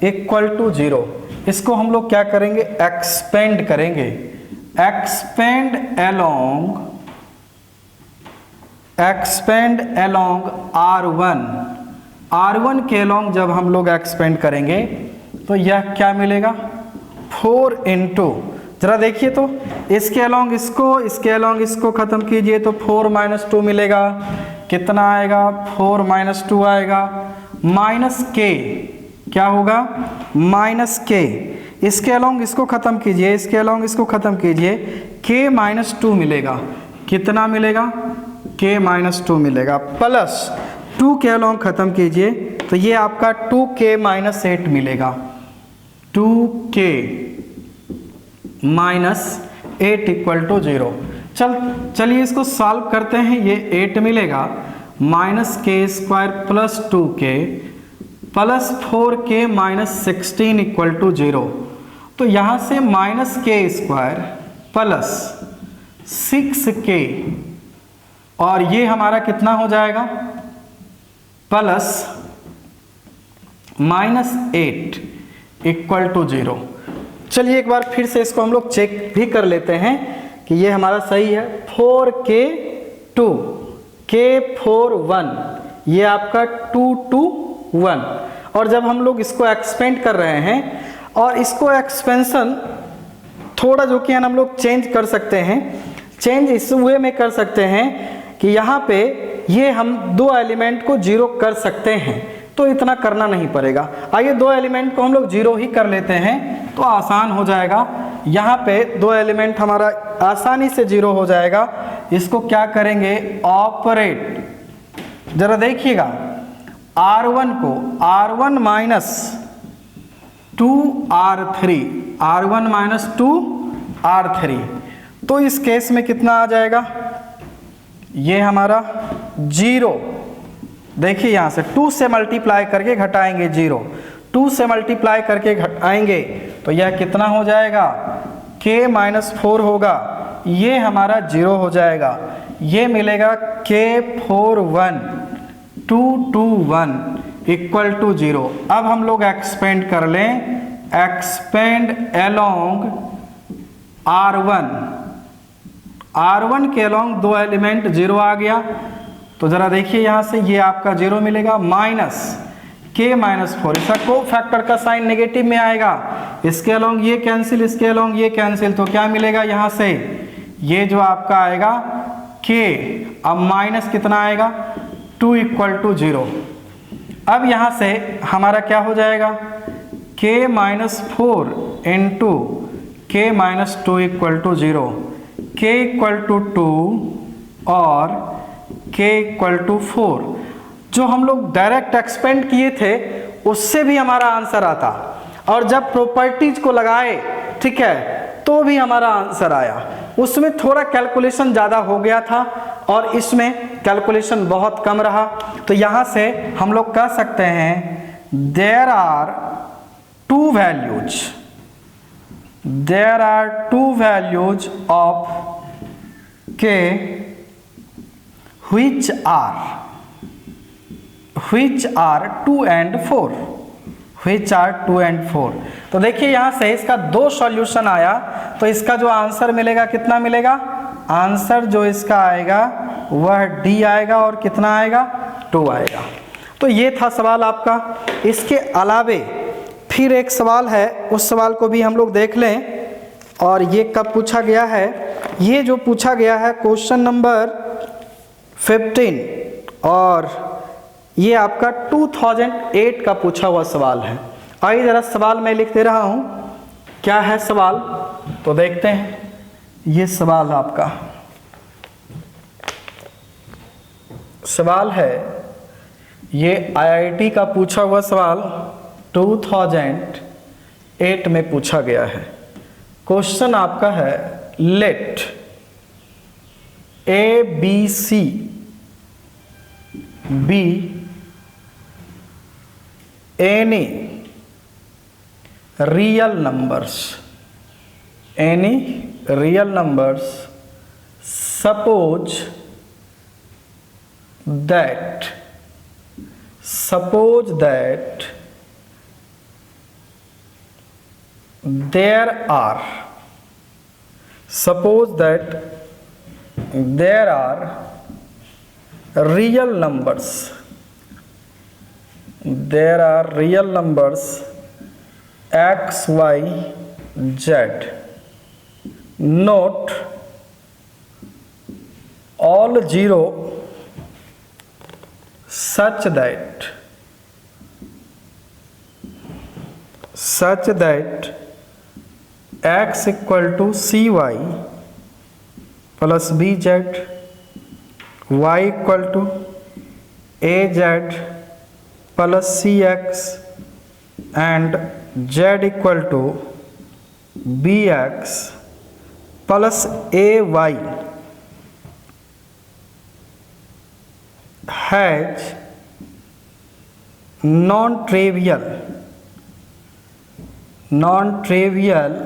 S1: इक्वल टू 0। इसको हम लोग क्या करेंगे? एक्सपेंड करेंगे। एक्सपेंड अलोंग R1 के अलोंग जब हम लोग एक्सपेंड करेंगे तो यह क्या मिलेगा? 4 इंटू, जरा देखिए तो इसके अलोंग इसको खत्म कीजिए तो 4 - 2 मिलेगा। कितना आएगा? 4 - 2 आएगा। माइनस के क्या होगा? माइनस के। इसके अलोंग इसको ख़त्म कीजिए, इसके अलोंग इसको ख़त्म कीजिए, k-2 मिलेगा। कितना मिलेगा? k-2 मिलेगा। प्लस 2 के अलोंग ख़त्म कीजिए तो ये आपका 2k-8 मिलेगा। 2k-8 equal to 0। चलिए इसको सॉल्व करते हैं। ये 8 मिलेगा, -k² plus 2k plus 4k-16 equal to 0। तो यहाँ से -k² प्लस 6k और ये हमारा कितना हो जाएगा? Plus -8 equal to 0। चलिए एक बार फिर से इसको हम लोग चेक भी कर लेते हैं कि ये हमारा सही है। 4k2 k4 1 ये आपका 2 2 1। और जब हम लोग इसको एक्सपेंड कर रहे हैं और इसको एक्सपेंशन थोड़ा जो कि हम लोग चेंज कर सकते हैं, चेंज इस वे में कर सकते हैं कि यहाँ पे ये हम 2 एलिमेंट को 0 कर सकते हैं, तो इतना करना नहीं पड़ेगा। आइए 2 एलिमेंट को हम लोग 0 ही कर लेते हैं तो आसान हो जाएगा। यहाँ पे 2 एलिमेंट हमारा आसानी से 0 हो जाएगा। इसको क्या करेंगे? ऑपरेट। जरा देखिएगा, R1 को R1 minus 2R3, R1 minus 2R3, तो इस केस में कितना आ जाएगा? ये हमारा 0। देखिए यहाँ से 2 से मल्टीप्लाई करके घटाएंगे 0, 2 से मल्टीप्लाई करके घटाएंगे तो यह कितना हो जाएगा? k-4 होगा, ये हमारा 0 हो जाएगा। ये मिलेगा k4 1 2 2 1 इक्वल टू 0। अब हम लोग एक्सपेंड कर लें, एक्सपेंड अलोंग R1, R1 के अलोंग 2 एलिमेंट 0 आ गया। तो ज़रा देखिए यहाँ से ये आपका 0 मिलेगा, माइनस k-4, इसका को फैक्टर का साइन नेगेटिव में आएगा। इसके अलोंग ये कैंसिल, इसके अलोंग ये कैंसिल, तो क्या मिलेगा यहाँ से? ये जो आपका आएगा k, अब माइनस कितना आएगा? 2 इक्वल टू 0। अब यहाँ से हमारा क्या हो जाएगा? k-4 into k-2 equal to 0, k equal to 2 और k इक्वल टू 4। जो हम लोग डायरेक्ट एक्सपेंड किए थे उससे भी हमारा आंसर आता, और जब प्रॉपर्टीज को लगाए, ठीक है, तो भी हमारा आंसर आया। उसमें थोड़ा कैलकुलेशन ज़्यादा हो गया था और इसमें कैलकुलेशन बहुत कम रहा। तो यहाँ से हम लोग कह सकते हैं there are two values of k which are 2 and 4, which are 2 and 4। तो देखिए यहाँ से इसका 2 सॉल्यूशन आया, तो इसका जो आंसर मिलेगा कितना मिलेगा? आंसर जो इसका आएगा वह D आएगा और कितना आएगा? 2 आएगा। तो ये था सवाल आपका। इसके अलावे फिर एक सवाल है, उस सवाल को भी हम लोग देख लें। और ये कब पूछा गया है? ये जो पूछा गया है क्वेश्चन नंबर 15, और ये आपका 2008 का पूछा हुआ सवाल है। आइए ज़रा सवाल मैं लिख दे रहा हूँ, क्या है सवाल तो देखते हैं। ये सवाल आपका सवाल है, ये IIT का पूछा हुआ सवाल 2008 में पूछा गया है। क्वेश्चन आपका है, late ABC be any real numbers, suppose that there are real numbers x, y, z, not all 0, such that x equal to c y plus b z, y equal to a z plus c x and z equal to b x plus a y has non-trivial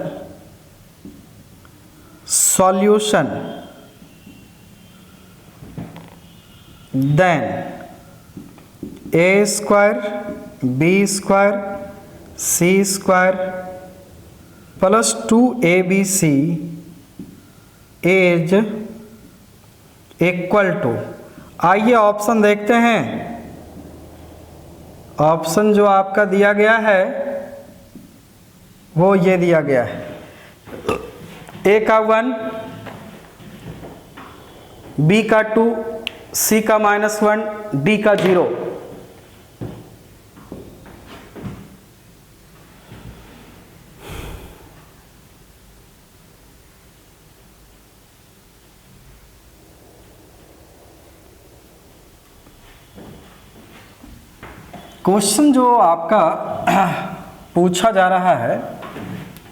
S1: solution, then a square b square c square plus 2abc is equal to, आइए option देखते हैं। Option जो आपका दिया गया है वो ये दिया गया है, ए का 1, बी का 2, सी का -1, डी का 0। क्वेश्चन जो आपका पूछा जा रहा है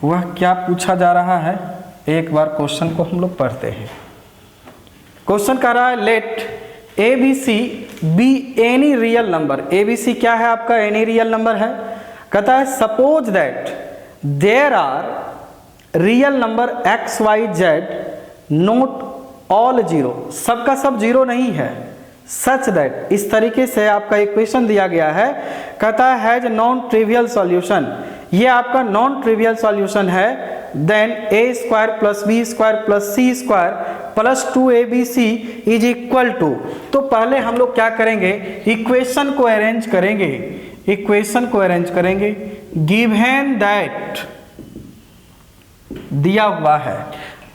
S1: वह क्या पूछा जा रहा है, एक बार क्वेश्चन को हम लोग पढ़ते हैं। क्वेश्चन कह रहा है let a b c be any real number. A b c क्या है आपका, एनी रियल नंबर है। कहता है suppose that there are real number x y z not all zero, सबका सब जीरो नहीं है। सच दैट, इस तरीके से आपका इक्वेशन दिया गया है। कहता है हैज नॉन ट्रिवियल सॉल्यूशन, ये आपका नॉन ट्रिवियल सॉल्यूशन है। Then a square plus b square plus c square plus 2abc is equal to, तो पहले हम लोग क्या करेंगे, इक्वेशन को अरेंज करेंगे। इक्वेशन को अरेंज करेंगे गिवन दैट दिया हुआ है।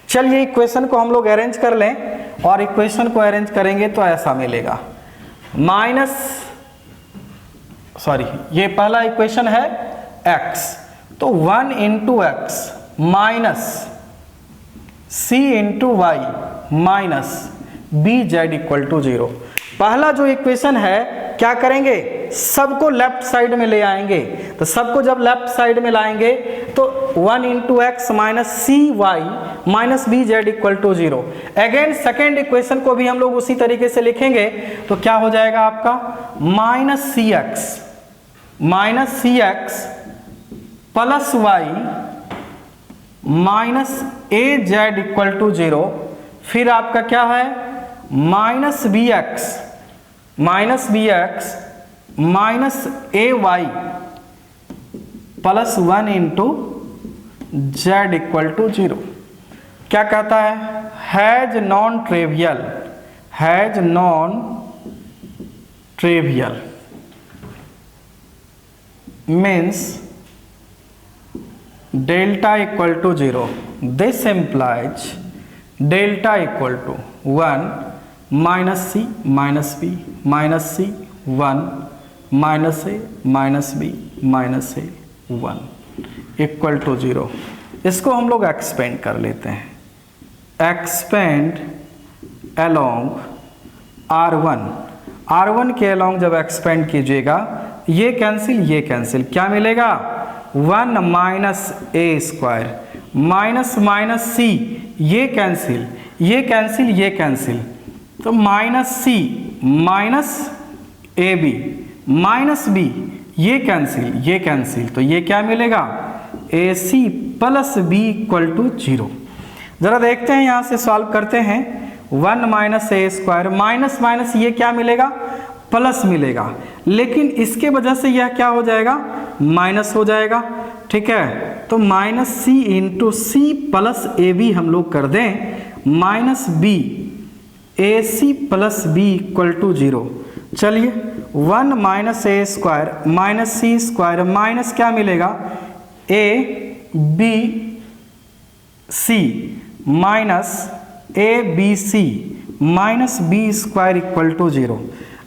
S1: चलिए इक्वेशन को हम लोग अरेंज कर लें, और इक्वेशन को अरेंज करेंगे तो ऐसा मिलेगा ये पहला इक्वेशन है x, तो 1 into x minus c into y minus b z equal to 0। पहला जो इक्वेशन है क्या करेंगे, सबको लेफ्ट साइड में ले आएंगे। तो सबको जब लेफ्ट साइड में लाएंगे तो 1 into x minus c y minus b z equal to 0। Again second equation को भी हम लोग उसी तरीके से लिखेंगे, तो क्या हो जाएगा आपका minus c x plus y minus a Z equal to 0। फिर आपका क्या है minus b x minus a y plus 1 into z equal to 0। क्या कहता है has non trivial means delta equal to 0। This implies delta equal to 1 minus c minus b minus c 1 minus a minus b minus a 1 equal to 0। इसको हम लोग expand कर लेते हैं। Expand along R1 के अलोंग जब expand कीजिएगा ये कैंसिल, क्या मिलेगा 1 माइनस ए स्क्वायर माइनस माइनस सी, ये कैंसिल, तो minus c minus a b minus b, ये कैंसिल, तो ये क्या मिलेगा a c plus b equal to 0। जरा देखते हैं यहाँ से सॉल्व करते हैं। 1 माइनस ए स्क्वायर माइनस माइनस ये क्या मिलेगा प्लस मिलेगा, लेकिन इसके वजह से यह क्या हो जाएगा माइनस हो जाएगा। ठीक है, तो minus c into c plus a b हम लोग कर दें minus b a c plus b equal to 0। चलिए 1 माइनस ए square minus c square minus क्या मिलेगा a b c minus a b c minus b square equal to 0।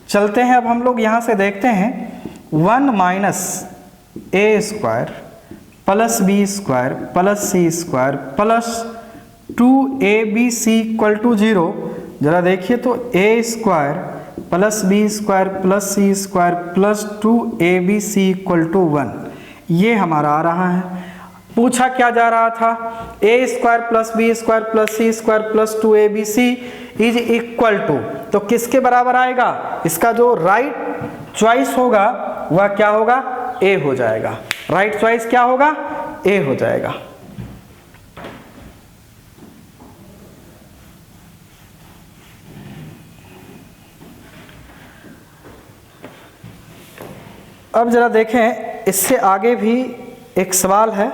S1: चलते हैं अब हम लोग यहाँ से देखते हैं 1 minus A square plus b square plus c square plus 2abc equal to 0। जरा देखिए तो a square plus b square plus c square plus 2abc equal to 1, ये हमारा आ रहा है। पूछा क्या जा रहा था, a square plus b square plus c square plus 2abc is equal to, तो किसके बराबर आएगा, इसका जो राइट चॉइस होगा वह क्या होगा, ए हो जाएगा। राइट चॉइस क्या होगा, ए हो जाएगा। अब जरा देखें, इससे आगे भी एक सवाल है,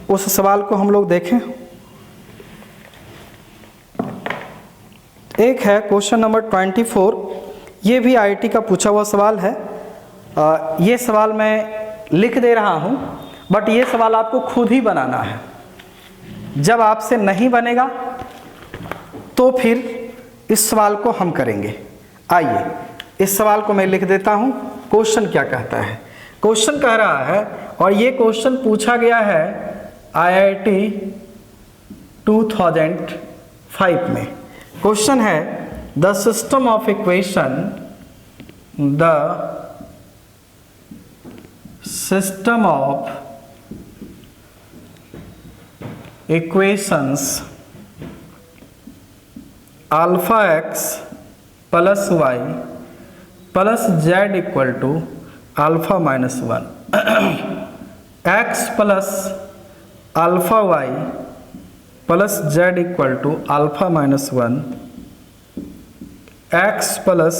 S1: उस सवाल को हम लोग देखें। एक है क्वेश्चन नंबर 24, ये भी आईआईटी का पूछा हुआ सवाल है। ये सवाल मैं लिख दे रहा हूँ, बट ये सवाल आपको खुद ही बनाना है। जब आपसे नहीं बनेगा तो फिर इस सवाल को हम करेंगे। आइए इस सवाल को मैं लिख देता हूँ। क्वेश्चन क्या कहता है, क्वेश्चन कह रहा है, और ये क्वेश्चन पूछा गया है आईआईटी 2005 में। क्वेश्चन है the system of equation, the system of equations alpha x plus y plus z equal to alpha minus 1, x plus alpha y plus z equal to alpha minus 1, x plus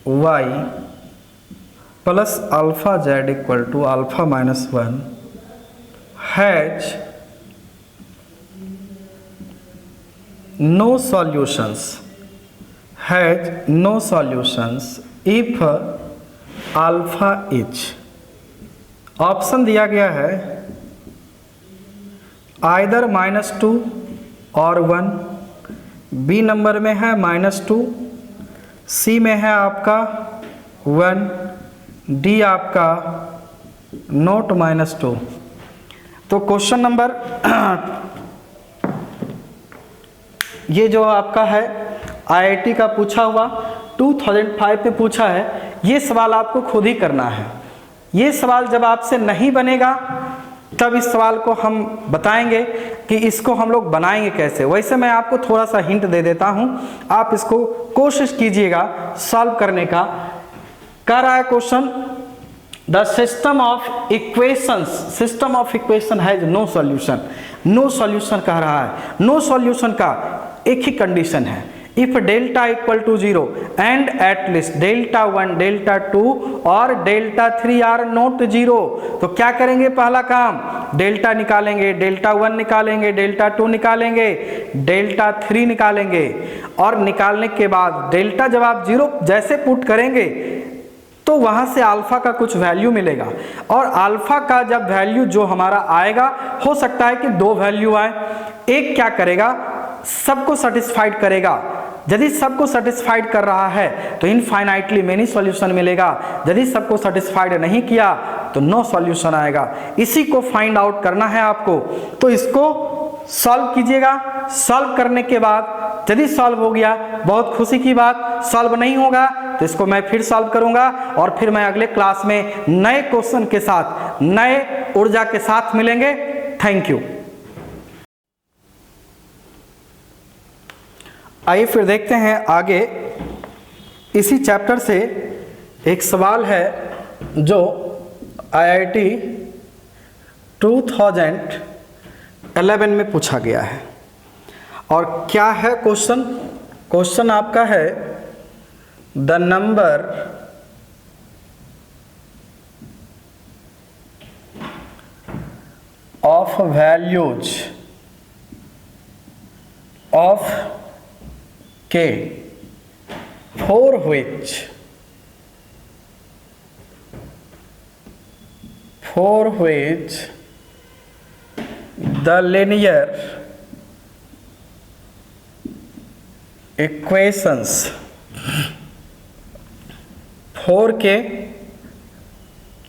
S1: y plus alpha z equal to alpha minus 1 has no solutions, has no solutions if alpha is, option दिया गया है either -2 और 1, B number में है -2, सी में है आपका 1, D आपका नोट -2। तो क्वेश्चन नंबर ये जो आपका है आईआईटी का पूछा हुआ 2005 में पूछा है, ये सवाल आपको खुद ही करना है। ये सवाल जब आपसे नहीं बनेगा तब इस सवाल को हम बताएंगे कि इसको हम लोग बनाएंगे कैसे। वैसे मैं आपको थोड़ा सा हिंट दे देता हूँ, आप इसको कोशिश कीजिएगा सॉल्व करने का। कह रहा है question the system of equations, system of equation has no solution. No solution कह रहा है, नो सॉल्यूशन का एक ही कंडीशन है, if delta equal to 0 and at least delta 1 delta 2 और डेल्टा 3 आर नॉट 0। तो क्या करेंगे, पहला काम डेल्टा निकालेंगे, डेल्टा 1 निकालेंगे, डेल्टा 2 निकालेंगे, डेल्टा 3 निकालेंगे, और निकालने के बाद डेल्टा जब आप 0 जैसे पुट करेंगे तो वहां से अल्फा का कुछ वैल्यू मिलेगा, और अल्फा का जब वैल्यू जो हमारा आएगा, हो सकता है कि 2 वैल्यू आए। एक क्या करेगा, सबको सेटिस्फाइड करेगा। यदि सबको सेटिस्फाइड कर रहा है तो इनफाइनाइटली मेनी सॉल्यूशन मिलेगा, यदि सबको सेटिस्फाइड नहीं किया तो नो सॉल्यूशन आएगा। इसी को फाइंड आउट करना है आपको। तो इसको सॉल्व कीजिएगा। सॉल्व करने के बाद यदि सॉल्व हो गया बहुत खुशी की बात, सॉल्व नहीं होगा तो इसको मैं फिर सॉल्व करूंगा, और फिर मैं अगले क्लास में नए क्वेश्चन के साथ, नए ऊर्जा के साथ मिलेंगे। Thank you. आइए फिर देखते हैं आगे। इसी चैप्टर से एक सवाल है जो आईआईटी 2011 में पूछा गया है। और क्या है क्वेश्चन, क्वेश्चन आपका है the number of values of K for which the linear equations 4k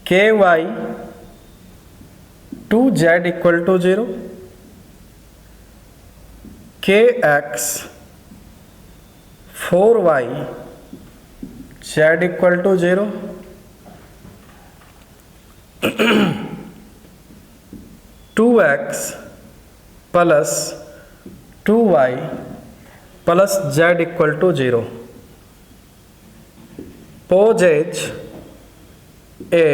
S1: ky 2z equal to 0, kx 4y z equal to 0, 2x plus 2y plus z equal to 0, poses a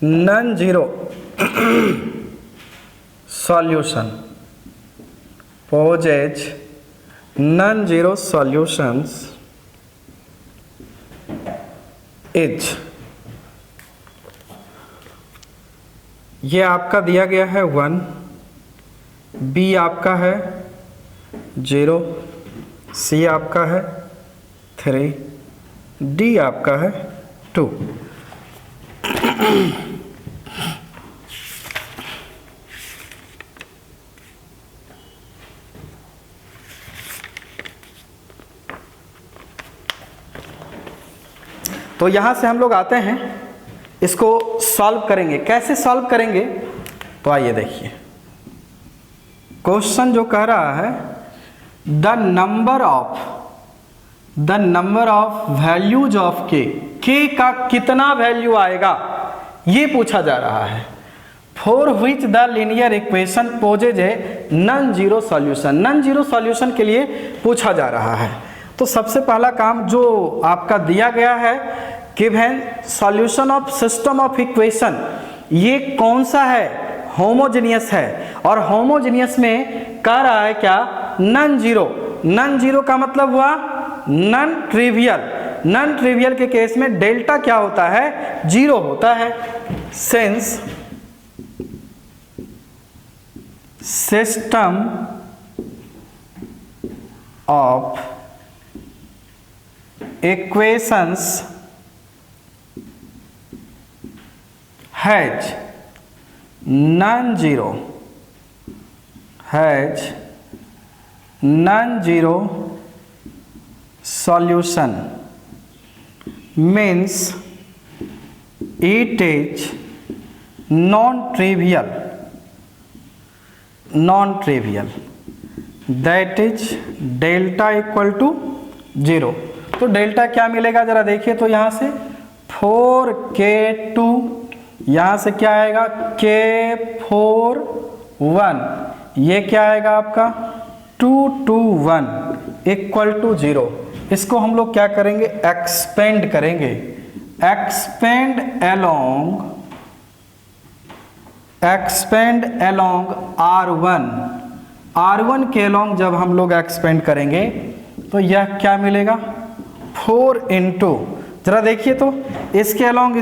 S1: non-zero solution, poses non-zero solutions is, ये आपका दिया गया है 1, B आपका है 0, C आपका है 3, D आपका है 2। तो यहां से हम लोग आते हैं, इसको सॉल्व करेंगे। कैसे सॉल्व करेंगे तो आइए देखिए। क्वेश्चन जो कह रहा है the number of values of के का कितना वैल्यू आएगा ये पूछा जा रहा है। For which the linear equation poses a non zero solution, non zero solution के लिए पूछा जा रहा है। तो सबसे पहला काम जो आपका दिया गया है given solution of system of equation, ये कौन सा है, होमोजेनियस है, और होमोजेनियस में कह रहा है क्या, नॉन जीरो। नॉन जीरो का मतलब हुआ नॉन ट्रिवियल, नॉन ट्रिवियल के केस में डेल्टा क्या होता है, जीरो होता है। Since system of equations has non-zero solution means it is non-trivial, that is delta equal to 0। तो डेल्टा क्या मिलेगा जरा देखिए तो यहाँ से 4k2, यहाँ से क्या आएगा k41, ये क्या आएगा आपका 221 इक्वल टू 0। इसको हम लोग क्या करेंगे, एक्सपेंड करेंगे, एक्सपेंड अलोंग R1 के अलोंग जब हम लोग एक्सपेंड करेंगे तो यह क्या मिलेगा 4 इंटू, जरा देखिए तो इसके अलोंग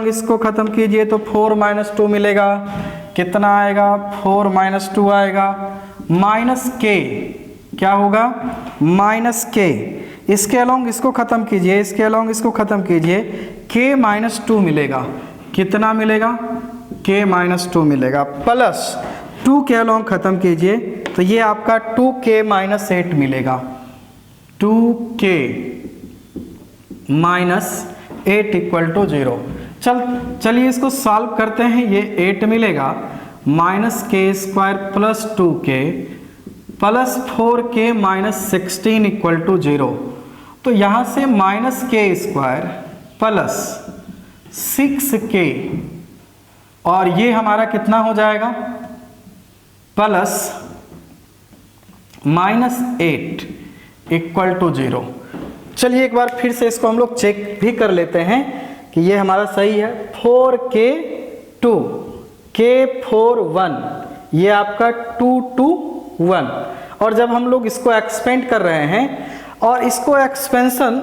S1: इसको खत्म कीजिए तो 4 माइनस 2 मिलेगा, कितना आएगा 4 माइनस 2 आएगा, माइनस के क्या होगा माइनस के, इसके अलोंग इसको खत्म कीजिए, इसके अलोंग इसको खत्म कीजिए, के माइनस 2 मिलेगा, कितना मिलेगा के माइनस 2 मिलेगा, प्लस 2 के अलोंग खत्म कीजिए तो ये आपका 2k माइनस 8 मिलेगा, 2k माइनस 8 इक्वल टू 0। चलिए इसको सॉल्व करते हैं। ये 8 मिलेगा, minus k square plus 2k plus 4k minus 16 equal to 0। तो यहाँ से minus k square plus 6k और ये हमारा कितना हो जाएगा प्लस माइनस 8 इक्वल टू 0। चलिए एक बार फिर से इसको हम लोग चेक भी कर लेते हैं कि ये हमारा सही है। 4k2 k41 ये आपका 221, और जब हम लोग इसको एक्सपेंड कर रहे हैं और इसको एक्सपेंशन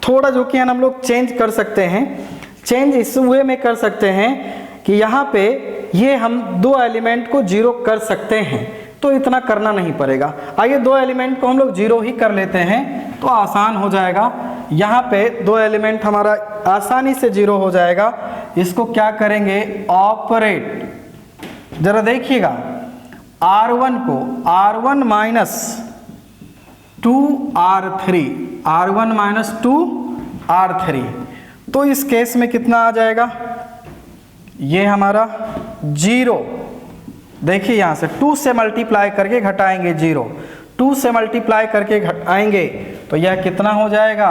S1: थोड़ा जो कि हम लोग चेंज कर सकते हैं, चेंज इस वे में कर सकते हैं कि यहाँ पे ये हम 2 एलिमेंट को 0 कर सकते हैं, तो इतना करना नहीं पड़ेगा। आइए 2 एलिमेंट को हम लोग 0 ही कर लेते हैं तो आसान हो जाएगा। यहाँ पे 2 एलिमेंट हमारा आसानी से 0 हो जाएगा। इसको क्या करेंगे ऑपरेट, जरा देखिएगा R1 को R1 minus 2R3, R1 minus 2R3, तो इस केस में कितना आ जाएगा ये हमारा 0, देखिए यहाँ से 2 से मल्टीप्लाई करके घटाएंगे 0, 2 से मल्टीप्लाई करके घटाएंगे तो यह कितना हो जाएगा,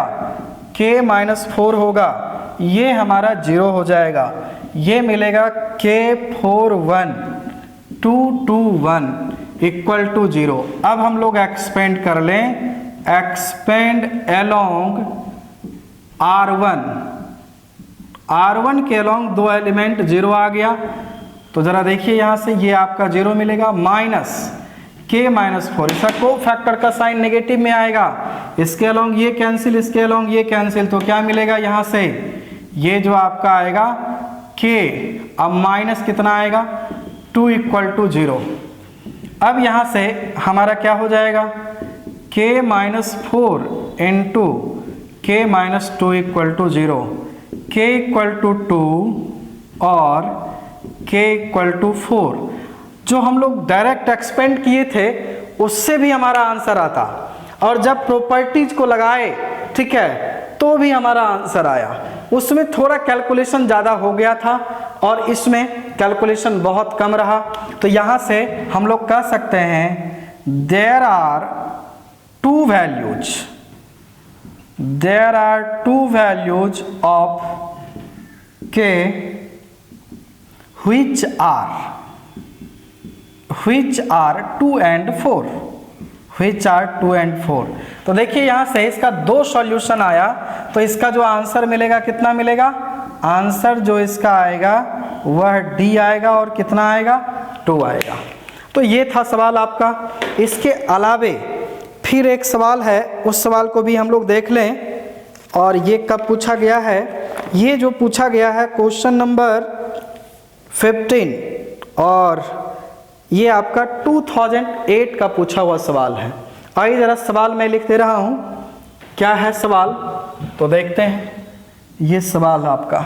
S1: k-4 होगा, ये हमारा 0 हो जाएगा, ये मिलेगा k41 221 इक्वल टू 0। अब हम लोग एक्सपेंड कर लें, एक्सपेंड अलोंग R1 के अलोंग 2 एलिमेंट 0 आ गया, तो ज़रा देखिए यहाँ से ये आपका 0 मिलेगा, माइनस k-4, इसका को फैक्टर का साइन नेगेटिव में आएगा, इसके अलोंग ये कैंसिल, इसके अलोंग ये कैंसिल, तो क्या मिलेगा यहाँ से, ये जो आपका आएगा k, अब माइनस कितना आएगा 2 इक्वल टू 0। अब यहाँ से हमारा क्या हो जाएगा, k-4 into k-2 equal to 0, k equal to 2 और k इक्वल टू 4। जो हम लोग डायरेक्ट एक्सपेंड किए थे उससे भी हमारा आंसर आता, और जब प्रॉपर्टीज को लगाए, ठीक है, तो भी हमारा आंसर आया। उसमें थोड़ा कैलकुलेशन ज़्यादा हो गया था और इसमें कैलकुलेशन बहुत कम रहा, तो यहाँ से हम लोग कह सकते हैं there are two values of k which are 2 and 4, तो देखिए यहाँ से इसका 2 सॉल्यूशन आया, तो इसका जो आंसर मिलेगा कितना मिलेगा, आंसर जो इसका आएगा वह D आएगा, और कितना आएगा 2 आएगा। तो ये था सवाल आपका। इसके अलावे फिर एक सवाल है, उस सवाल को भी हम लोग देख लें, और ये कब पूछा गया है, ये जो पूछा गया है क्वेश्चन नंबर 15, और ये आपका 2008 का पूछा हुआ सवाल है। आइए ज़रा सवाल मैं लिख दे रहा हूँ, क्या है सवाल तो देखते हैं। ये सवाल आपका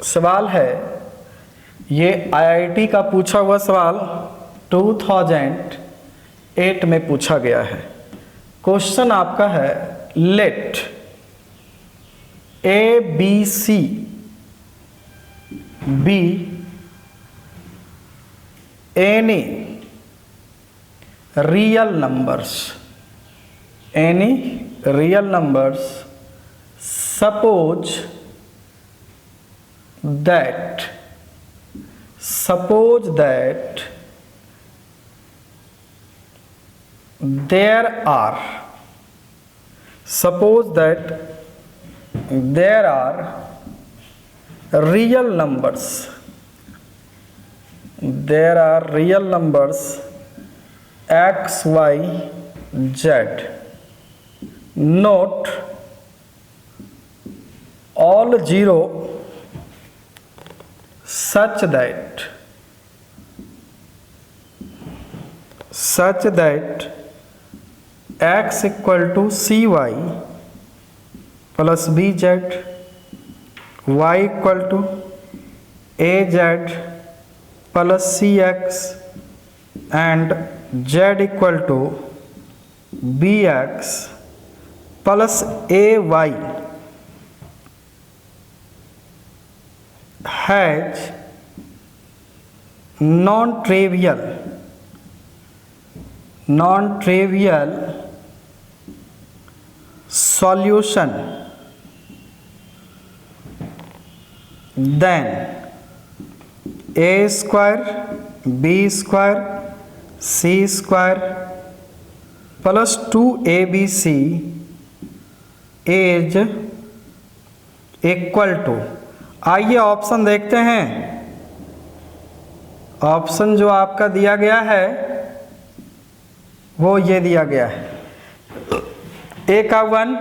S1: सवाल है, ये IIT का पूछा हुआ सवाल 2008 में पूछा गया है। क्वेश्चन आपका है, late ABC be any real numbers, suppose that there are real numbers x, y, z, not all 0, such that x equal to cy plus bz, y equal to az plus cx and z equal to bx plus ay has non-trivial solution, then a square b square c square plus 2abc is equal to, आइए option देखते हैं। Option जो आपका दिया गया है वो ये दिया गया है, ए का 1,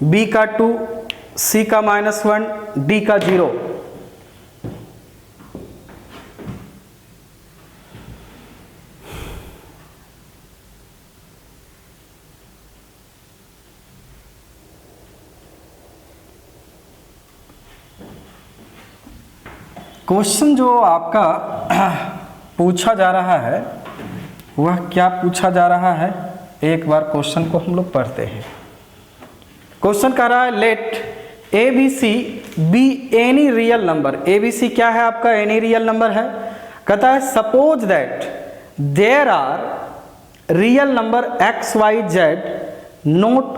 S1: बी का 2, सी का -1, डी का 0। क्वेश्चन जो आपका पूछा जा रहा है वह क्या पूछा जा रहा है, एक बार क्वेश्चन को हम लोग पढ़ते हैं। क्वेश्चन कह रहा है let a b c be any real number. A b c क्या है आपका? एनी रियल नंबर है। कहता है suppose that there are real number x y z not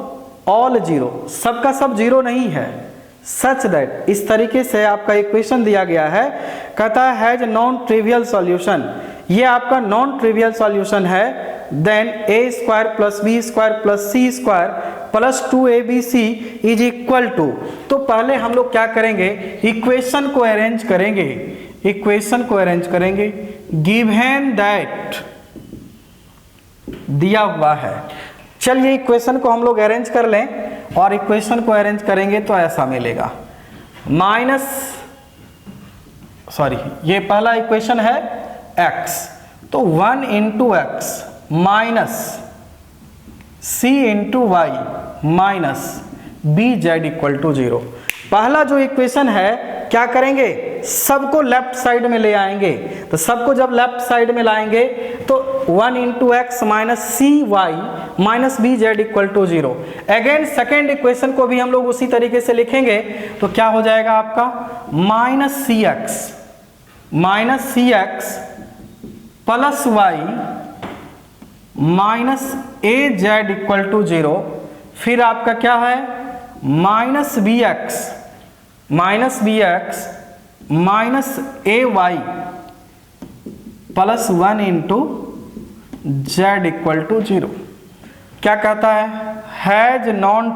S1: all zero, सबका सब जीरो नहीं है। सच दैट, इस तरीके से आपका इक्वेशन दिया गया है। कहता है हैज नॉन ट्रिवियल सॉल्यूशन, ये आपका नॉन ट्रिवियल सॉल्यूशन है। Then a square plus b square plus c square plus 2abc is equal to, तो पहले हम लोग क्या करेंगे? इक्वेशन को अरेंज करेंगे। इक्वेशन को अरेंज करेंगे गिवन दैट दिया हुआ है। चलिए इक्वेशन को हम लोग अरेंज कर लें, और इक्वेशन को अरेंज करेंगे तो ऐसा मिलेगा ये पहला इक्वेशन है x, तो 1 into x minus c into y minus b z equal to 0। पहला जो इक्वेशन है क्या करेंगे? सबको लेफ्ट साइड में ले आएंगे। तो सबको जब लेफ्ट साइड में लाएंगे तो 1 into x minus c y minus b z equal to 0। Again second equation को भी हम लोग उसी तरीके से लिखेंगे, तो क्या हो जाएगा आपका? Minus c x plus y minus a Z equal to 0। फिर आपका क्या है? Minus b x minus a y plus 1 into z equal to 0। क्या कहता है? Has non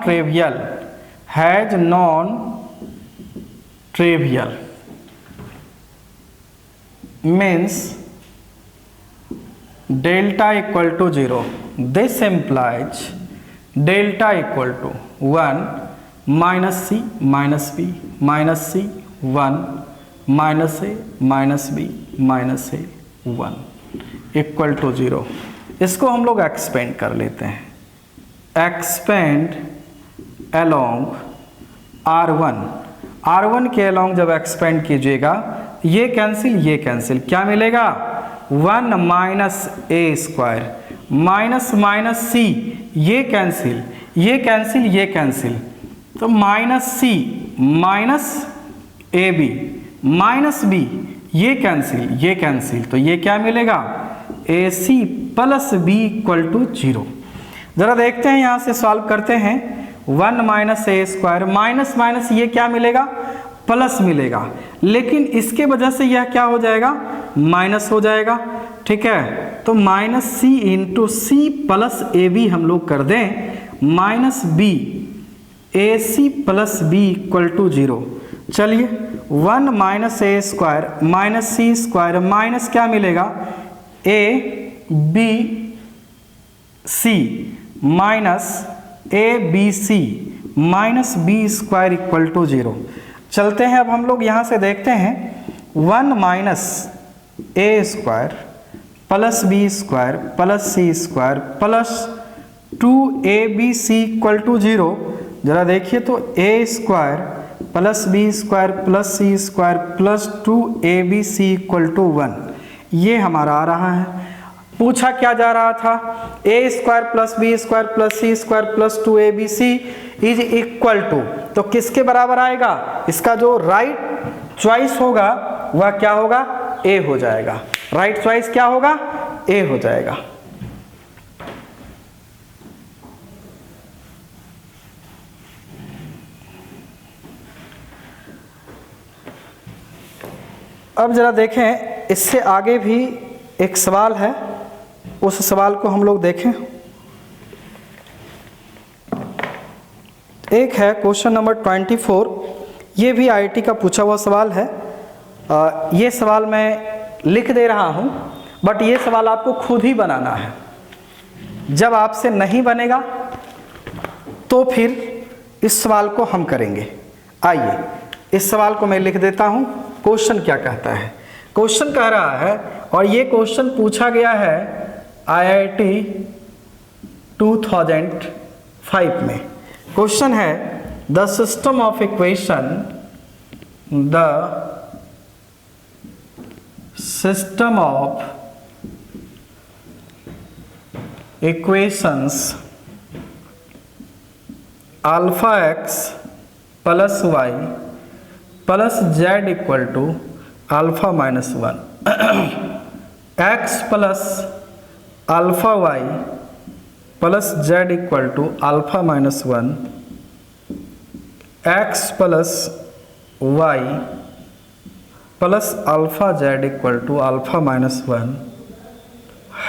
S1: trivial means delta equal to 0। This implies delta equal to 1 minus c minus b minus c 1 minus a minus b minus a 1 equal to 0। इसको हम लोग expand कर लेते हैं। Expand along R1 के अलोंग जब expand कीजिएगा, ये कैंसिल, क्या मिलेगा? 1 माइनस ए स्क्वायर माइनस माइनस सी, ये कैंसिल, तो minus c minus a b minus b, ये कैंसिल, तो ये क्या मिलेगा? A c plus b equal to 0। जरा देखते हैं, यहाँ से सॉल्व करते हैं। 1 माइनस ए स्क्वायर माइनस ये क्या मिलेगा? प्लस मिलेगा, लेकिन इसके वजह से यह क्या हो जाएगा? माइनस हो जाएगा। ठीक है, तो minus c into c plus a b हम लोग कर दें minus b a c plus b equal to 0। चलिए 1 माइनस ए square minus c square minus क्या मिलेगा? A b c minus a b c minus b square equal to 0। चलते हैं अब हम लोग यहाँ से देखते हैं। 1 minus A square plus b square plus c square plus 2abc equal to 0। जरा देखिए तो a square plus b square plus c square plus 2abc equal to 1, ये हमारा आ रहा है। पूछा क्या जा रहा था? A square plus b square plus c square plus 2abc is equal to, तो किसके बराबर आएगा? इसका जो राइट चॉइस होगा वह क्या होगा? ए हो जाएगा। राइट चॉइस क्या होगा? ए हो जाएगा। अब जरा देखें, इससे आगे भी एक सवाल है, उस सवाल को हम लोग देखें। एक है क्वेश्चन नंबर 24, ये भी आईआईटी का पूछा हुआ सवाल है। ये सवाल मैं लिख दे रहा हूँ, बट ये सवाल आपको खुद ही बनाना है। जब आपसे नहीं बनेगा तो फिर इस सवाल को हम करेंगे। आइए इस सवाल को मैं लिख देता हूँ। क्वेश्चन क्या कहता है? क्वेश्चन कह रहा है, और ये क्वेश्चन पूछा गया है आईआईटी 2005 में। क्वेश्चन है the system of equation, the system of equations alpha x plus y plus z equal to alpha minus one, x plus alpha y plus z equal to alpha minus one, x plus y plus alpha z equal to alpha minus one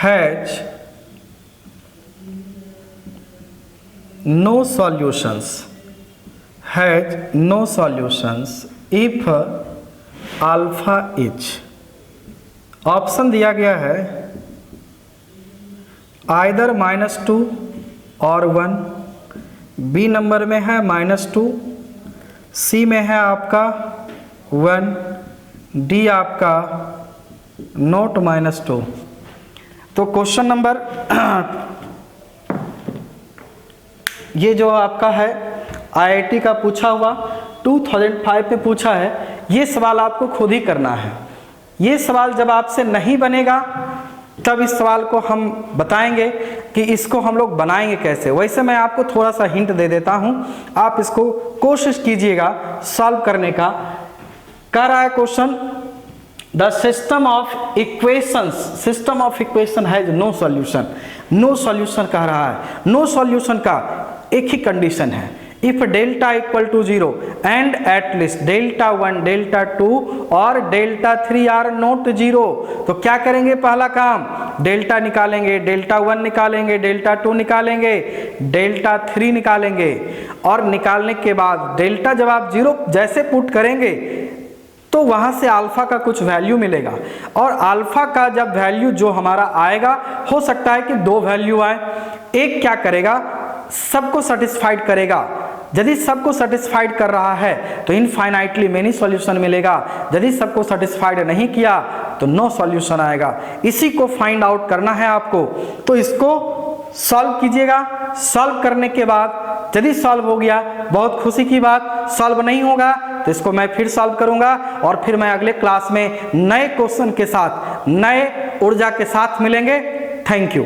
S1: has no solutions, has no solutions if alpha is, option दिया गया है either -2 और 1, B number में है -2, सी में है आपका 1, D आपका नोट -2। तो क्वेश्चन नंबर ये जो आपका है आईआईटी का पूछा हुआ 2005 में पूछा है, ये सवाल आपको खुद ही करना है। ये सवाल जब आपसे नहीं बनेगा तब इस सवाल को हम बताएंगे कि इसको हम लोग बनाएंगे कैसे। वैसे मैं आपको थोड़ा सा हिंट दे देता हूँ, आप इसको कोशिश कीजिएगा सॉल्व करने का। कह रहा है question the system of equation has no solution. No solution कह रहा है, नो सॉल्यूशन का एक ही कंडीशन है, if delta equal to 0 and at least delta 1, delta 2 और डेल्टा 3 आर नॉट 0। तो क्या करेंगे, पहला काम डेल्टा निकालेंगे, डेल्टा 1 निकालेंगे, डेल्टा 2 निकालेंगे, डेल्टा 3 निकालेंगे, और निकालने के बाद डेल्टा जब आप 0 जैसे पुट करेंगे तो वहां से अल्फा का कुछ वैल्यू मिलेगा, और अल्फा का जब वैल्यू जो हमारा आएगा, हो सकता है कि 2 वैल्यू आए। एक क्या करेगा, सबको सेटिस्फाइड करेगा। यदि सबको सेटिस्फाइड कर रहा है तो इनफाइनाइटली मेनी सॉल्यूशन मिलेगा, यदि सबको सेटिस्फाइड नहीं किया तो नो सॉल्यूशन आएगा। इसी को फाइंड आउट करना है आपको। तो इसको सॉल्व कीजिएगा। सॉल्व करने के बाद यदि सॉल्व हो गया बहुत खुशी की बात, सॉल्व नहीं होगा तो इसको मैं फिर सॉल्व करूंगा, और फिर मैं अगले क्लास में नए क्वेश्चन के साथ, नए ऊर्जा के साथ मिलेंगे। Thank you.